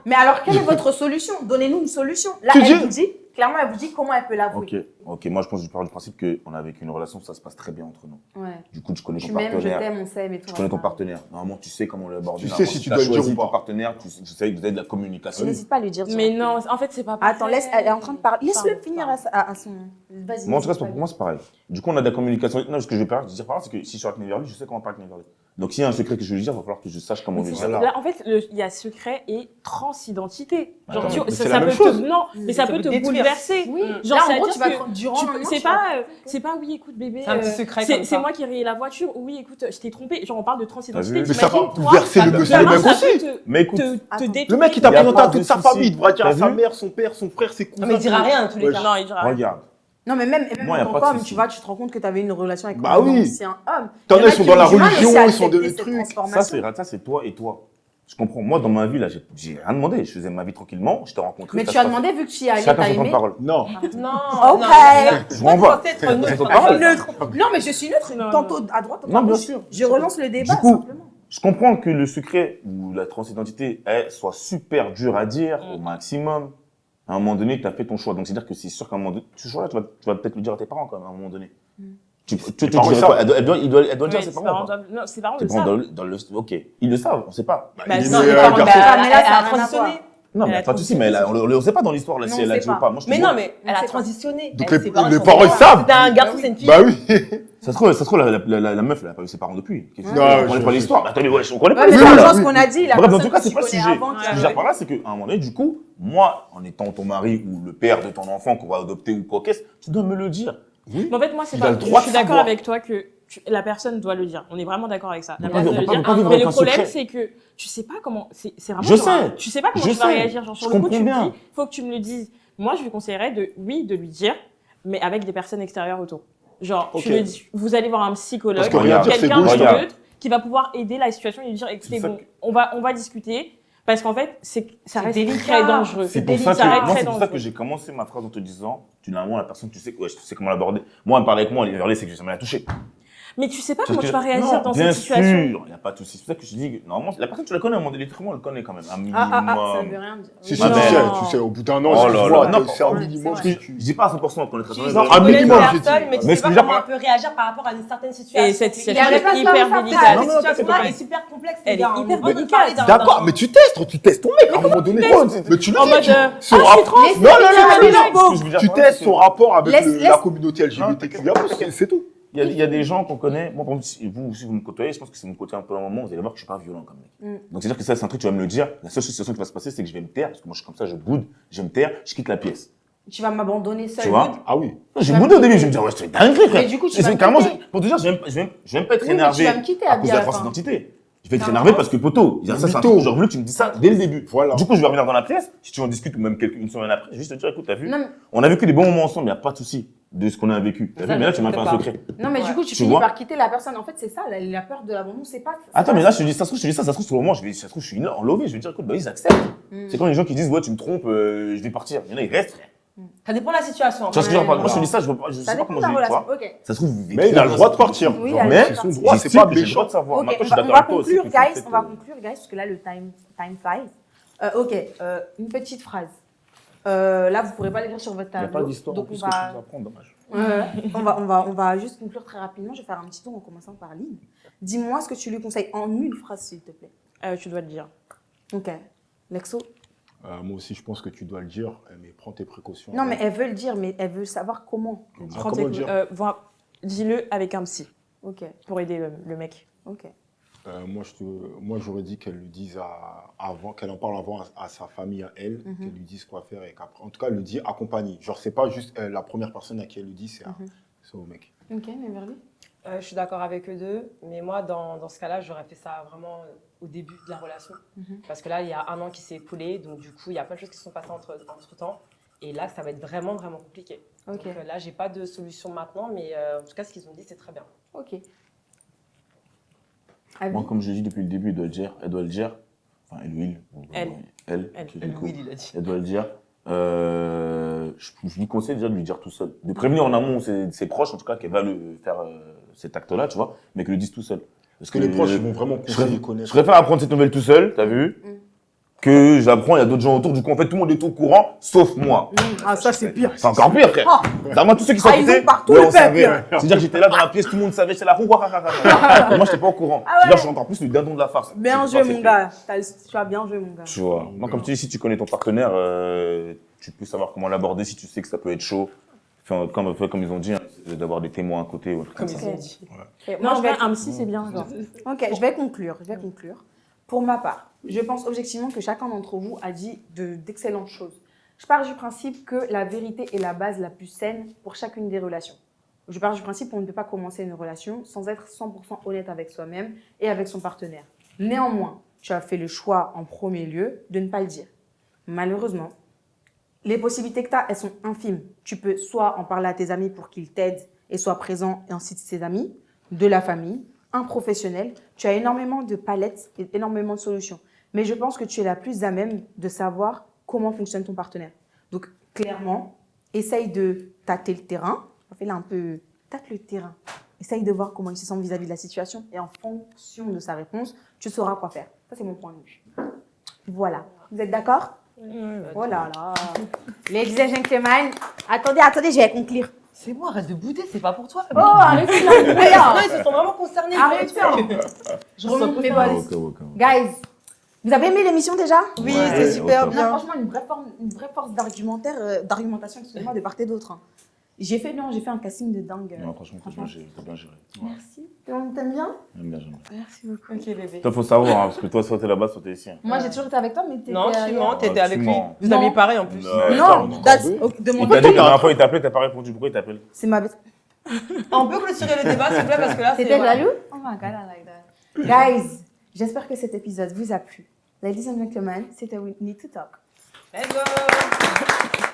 Mais alors, quelle est votre solution? Donnez-nous une solution. Là, Tu elle dis- vous dit, clairement, elle vous dit comment elle peut l'avouer. Ok, moi je pense que je pars du principe qu'on a avec une relation, ça se passe très bien entre nous. Ouais. Du coup, tu connais Tu ton m'aimes, je partenaire. t'aime, on s'aime et tout. Tu connais ton voilà. partenaire. Normalement, tu sais comment le aborder. Tu sais Normalement, si tu t'as dois le dire choisi ou pas. ton partenaire, tu sais que vous avez de la Tu communication. n'hésites pas à lui dire. Mais direct. non, en fait c'est pas. Attends, elle est en train de parler. Laisse-le Pardon, finir pardon. à son. Vas-y. Moi, en tout cas, n'hésite pas. pour moi, c'est pareil. Du coup, on a de la communication. Non, ce que je vais dire par là, c'est que si je suis avec Neverly, je sais comment parler avec Neverly. Donc, s'il y a un secret que je veux lui dire, il va falloir que je sache comment lui dire. Voilà. Là, en fait, il y a secret et transidentité. Genre, Ah, tu- mais ça, c'est ça la même peut chose. non, mais ça Ça peut peut te détruire. bouleverser. Oui. Genre, Là, en c'est-à-dire gros, tu vas que durant le lendemain, c'est tu vas- pas oui, écoute bébé, C'est un petit secret c'est comme ça. moi qui ai rayé la voiture. Oui, écoute, je t'ai trompé. Genre, on parle de transidentité. T'as vu Mais ça va T'imagines, toi, bouleverser le monsieur, le demain, mec ça aussi. peut te- Mais écoute, te Attends. détruire. Le mec, il t'a Il y a présenté pas à de toute sa souci. famille. Il devra dire à T'as sa vu mère, son père, son frère, ses cousins. Non, mais il dira rien dans tous les Ouais, cas. Non, il dira rien. regarde. Non, mais même Moi, y a en pas tant de qu'homme, souci. tu vois, tu te rends compte que tu avais une relation avec Bah un oui. ancien homme. T'en Il y as, en ils sont qui dans ont la du mal religion, aussi à ils sont dans accepter les cette trucs. transformation. Ça, c'est toi et toi. Je comprends. Moi, dans ma vie, là, j'ai rien demandé. Je faisais ma vie tranquillement. Je t'ai rencontré. Mais ça tu se as passait. demandé, vu que tu y allais, Chacun t'as son temps de aimé. parole. Non. Non. Ok. Je renvoie. Être neutre. Son temps de Je parole. suis neutre. Non, mais je suis neutre. Non, Tantôt à droite, tantôt Non, à bien gauche. sûr. Je relance le débat, Du coup, simplement. Je comprends que le secret ou la transidentité soit super dur à dire au maximum. À un moment donné, tu as fait ton choix. Donc, c'est-à-dire que c'est sûr qu'à un moment donné, ce choix-là, tu vas peut-être le dire à tes parents quand même, à un moment donné. Tu te parents, dirais ils quoi? savent. Elle doit le dire à Ouais, ses ses parents. parents ou pas doivent- Non, ses parents Tes le parents savent. ok. Ils le savent, on sait pas. Bah, il est Non, né, les parents, garçon. Ah, mais là, ça a elle a rien à voir. transitionné. Non, mais Elle a pas de souci, mais on le sait pas dans l'histoire, là, Non, si on elle a sait dit ou pas. pas. Moi, je te Mais dis, non, ouais. mais elle a transitionné. Donc Elle, les ses parents, sont ils morts. savent. C'était un garçon, c'est une fille. Bah oui. Ça se trouve, la meuf, elle a pas eu ses parents depuis. Ouais. On connaît pas l'histoire. Mais attendez, ouais, on connaît pas Ouais, mais l'histoire, par là. exemple, ce qu'on a dit, la Bref, dans personne tout cas, que c'est tu pas le connais sujet. avant qui Ce que a- je veux dire par là, c'est qu'à un moment donné, du coup, moi, en étant ton mari ou le père de ton enfant qu'on va adopter ou quoi qu'est-ce, tu dois me le dire. Mais en fait, moi, c'est Il pas. a le Je droit suis de d'accord savoir. avec toi que la personne doit le dire. On est vraiment d'accord avec ça. La On personne peut doit pas- le on peut pas dire. vivre Mais avec le un problème, secret. c'est que tu sais pas comment. C'est vraiment. Je genre, sais. Tu sais pas comment Je tu vas sais. réagir. Genre, sur Je le coup, comprends tu me bien. dis, faut que tu me le dises. Moi, je lui conseillerais de lui dire, mais avec des personnes extérieures autour. Genre, Ok. tu le dis, vous allez voir un psychologue, Parce que rien dire, c'est quelqu'un gauche, de toi. neutre qui va pouvoir aider la situation et lui dire, écoutez, C'est ça bon, on va discuter. Parce qu'en fait, ça reste délicat. très dangereux. C'est pour ça que, Ça reste moi, très c'est pour ça dangereux. que j'ai commencé ma phrase en te disant, finalement, la personne, tu sais, ouais, tu sais comment l'aborder. Moi, elle me parle avec moi, elle est vers c'est que je jamais la toucher. Mais tu sais pas Parce comment que- tu vas réagir Non, dans bien cette situation. sûr, il n'y a pas de souci. C'est pour ça que je dis que, normalement, la personne, tu la connais, mon électriquement, elle le connaît quand même, un minimum. Ah, ça ne veut rien dire. Si, si, Ma tu mère. sais, au bout d'un an, Oh là excuse-moi, là, non, c'est un ouais, minimum. c'est que tu- Je dis pas à 100% qu'on est très Tu honnête. Non, tu un connais minimum, une j'ai dit. personne, mais tu Mais sais ce que pas je veux comment dire on peut réagir par rapport à une certaine situation. Et cette Il situation avait est pas hyper ça, délicate. ça. Cette Non, mais situation-là non, est super complexe. Elle les gars. est hyper On peut délicate. parler d'un- D'accord, mais tu testes ton mec à un moment donné. Mais tu le En dis, mode, tu- ah, son je suis rapport- trans. Laisse- Non, non, laisse- non, laisse- non, non. Ce que je veux dire Tu par là, testes c'est son que- rapport avec Laisse- la laisse- communauté LGBTQIA+, c'est tout. Il y a des gens qu'on connaît. Moi, par exemple, si vous me côtoyez, je pense que si vous me côtoyez un peu à un moment, vous allez voir que je suis pas violent comme mec. Donc, c'est-à-dire que ça, c'est un truc, tu vas me le dire. La seule situation qui va se passer, c'est que je vais me taire, parce que moi, je suis comme ça, je boude, je me taire, je quitte la pièce. Tu vas m'abandonner seul. Tu vois? Ah oui. J'ai boudé au début, je vais me dire, ouais, c'est dingue, frère. Mais du coup, tu vas me carrément, quitter. pour te dire, je vais même pas être Oui, mais énervé tu vas me quitter, à cause de Abby, à la la fin. transidentité. Je vais être Non. énervé parce que, poto, ça, c'est un Mytho. truc que j'aurais voulu que tu me dises ça dès le début. Voilà. Du coup, je vais revenir dans la pièce, si tu en discutes ou même une semaine après, je vais juste te dire, écoute, t'as vu? Non, mais- On a vécu des bons moments ensemble, il n'y a pas de souci de ce qu'on a vécu. T'as Ça, vu? Mais là, tu m'as je fait un sais pas. secret. Non, mais du coup, tu Tu finis vois par quitter la personne. En fait, c'est ça, la peur de l'abandon, c'est pas. Attends, mais là, je te dis, ça se trouve, je te dis ça se trouve, sur le moment, ça se trouve, je suis enlevé, je vais dire, écoute, bah, ils acceptent. C'est quand les gens qui disent, ouais, tu me trompes, je vais partir. Il y en a, ils restent. Ça dépend de la situation. Tu vois ce que je veux dire? Ouais, Moi, je te ouais. dis ça, je sais Ça pas dépend comment de la je vais, relation. quoi. Ok. Ça se trouve, vous vivez Mais il a le droit de partir. Oui, Genre, elle a mais le droit de son partir. droit, c'est j'estime pas que j'ai le droit méchant. de savoir. Ok, Maintenant, je suis on d'accord va avec toi aussi. conclure, qu'il faut guys. peut-être, On va conclure, guys, parce que là, le time flies. Ok, une petite phrase. Là, vous pourrez pas l'écrire sur votre Il n'y a tableau. pas d'histoire en Donc, plus on que je va, peux apprendre, dommage. on va juste conclure très rapidement. Je vais faire un petit tour en commençant par Lynn. Dis-moi ce que tu lui conseilles en une phrase, s'il te plaît. Tu dois le dire. Ok. Lexo. Moi aussi, je pense que tu dois le dire, mais prends tes précautions. Non, mais elle veut le dire, mais elle veut savoir comment. Prends Comment tes- le dire dis-le avec un psy Ok, pour aider le mec. ok. Moi, j'aurais dit qu'elle le dise avant, qu'elle en parle avant à sa famille, à elle, qu'elle lui dise quoi faire et qu'après, en tout cas, elle le dit accompagnée. Genre, c'est pas juste la première personne à qui elle le dit, c'est au mec. Ok, mais Verly. Je suis d'accord avec eux deux, mais moi, dans ce cas-là, j'aurais fait ça vraiment au début de la relation. Parce que là, il y a un an qui s'est écoulé, donc du coup, il y a plein de choses qui se sont passées entre-temps. Et là, ça va être vraiment, vraiment compliqué. Ok. Donc là, j'ai pas de solution maintenant, mais en tout cas, ce qu'ils ont dit, c'est très bien. Ok. Abby. Moi, comme je dis depuis le début, elle doit le dire. Enfin, elle ou il. Elle. Elle. Elle. du coup, il a dit. Elle doit le dire. Je lui conseille déjà de lui dire tout seul. De prévenir en amont ses proches, en tout cas, qu'elle va le faire cet acte-là, tu vois, mais qu'elle le dise tout seul. Parce Que les proches, ils vont vraiment conseiller, je connaître. préfère apprendre cette nouvelle tout seul, t'as vu, que j'apprends, il y a d'autres gens autour. Du coup, en fait, tout le monde est au courant, sauf moi. Ah, ça, c'est pire. C'est encore pire, frère. Oh. Dans moi, tous ceux qui sont à Ils côté, ont partout ouais, le on peuple. savait. C'est-à-dire que j'étais là dans la pièce, tout le monde savait, j'étais là. Moi, j'étais pas au courant. Ah ouais. C'est-à-dire que je suis encore plus le dindon de la farce. Bien C'est joué, pas mon fait. gars. Tu as bien joué, mon gars. Tu vois. Moi, comme tu dis, si tu connais ton partenaire, tu peux savoir comment l'aborder si tu sais que ça peut être chaud. Enfin, comme ils ont dit, hein, d'avoir des témoins à côté ou un truc Comme comme ils ça. ont dit. Ok, Non, moi, je vais un psy, c'est bien. Genre. Ok, je vais conclure. Pour ma part, je pense objectivement que chacun d'entre vous a dit d'excellentes choses. Je pars du principe que la vérité est la base la plus saine pour chacune des relations. Je pars du principe qu'on ne peut pas commencer une relation sans être 100% honnête avec soi-même et avec son partenaire. Néanmoins, tu as fait le choix en premier lieu de ne pas le dire. Malheureusement, les possibilités que tu as, elles sont infimes. Tu peux soit en parler à tes amis pour qu'ils t'aident et soient présents et ensuite tes amis, de la famille, un professionnel. Tu as énormément de palettes et énormément de solutions. Mais je pense que tu es la plus à même de savoir comment fonctionne ton partenaire. Donc, clairement, essaye de tâter le terrain. On fait là un peu, tâte le terrain. Essaye de voir comment il se sent vis-à-vis de la situation. Et en fonction de sa réponse, tu sauras quoi faire. Ça, c'est mon point de vue. Voilà. Vous êtes d'accord? Oh là là. Ladies and gentlemen, attendez, je vais conclure. C'est bon, arrête de bouder, c'est pas pour toi. Oh, arrête là. Non, ils se sont vraiment concernés. Arrête ça. Je remonte mes boss. Guys, vous avez aimé l'émission déjà? Oui, Ouais, c'est super au top. Non, bien. franchement, une vraie force d'argumentation, excusez-moi, de part et d'autre. Hein. J'ai fait un casting de dingue. Non, franchement, t'as bien géré. Merci. T'aimes bien? J'aime bien, j'aime bien. Merci beaucoup. Ok, bébé. Toi, faut savoir, hein, parce que toi, soit t'es là-bas, soit t'es ici. Hein. Moi, j'ai toujours été avec toi, mais t'étais Non, tu ailleurs. mens, t'étais Ah, avec tu lui. mens. Vous Non. aviez pareil en plus. Non, de mon Il t'a côté, dit que la dernière fois, il t'appelait, t'as pas répondu. Pourquoi il t'appelle? c'est ma bête. On peut clôturer le débat, s'il vous plaît, parce que là, c'est. T'étais voilà. jaloux? Oh my god, I like that. Guys, j'espère que cet épisode vous a plu. Ladies and gentlemen, c'était We Need to Talk. Let's go!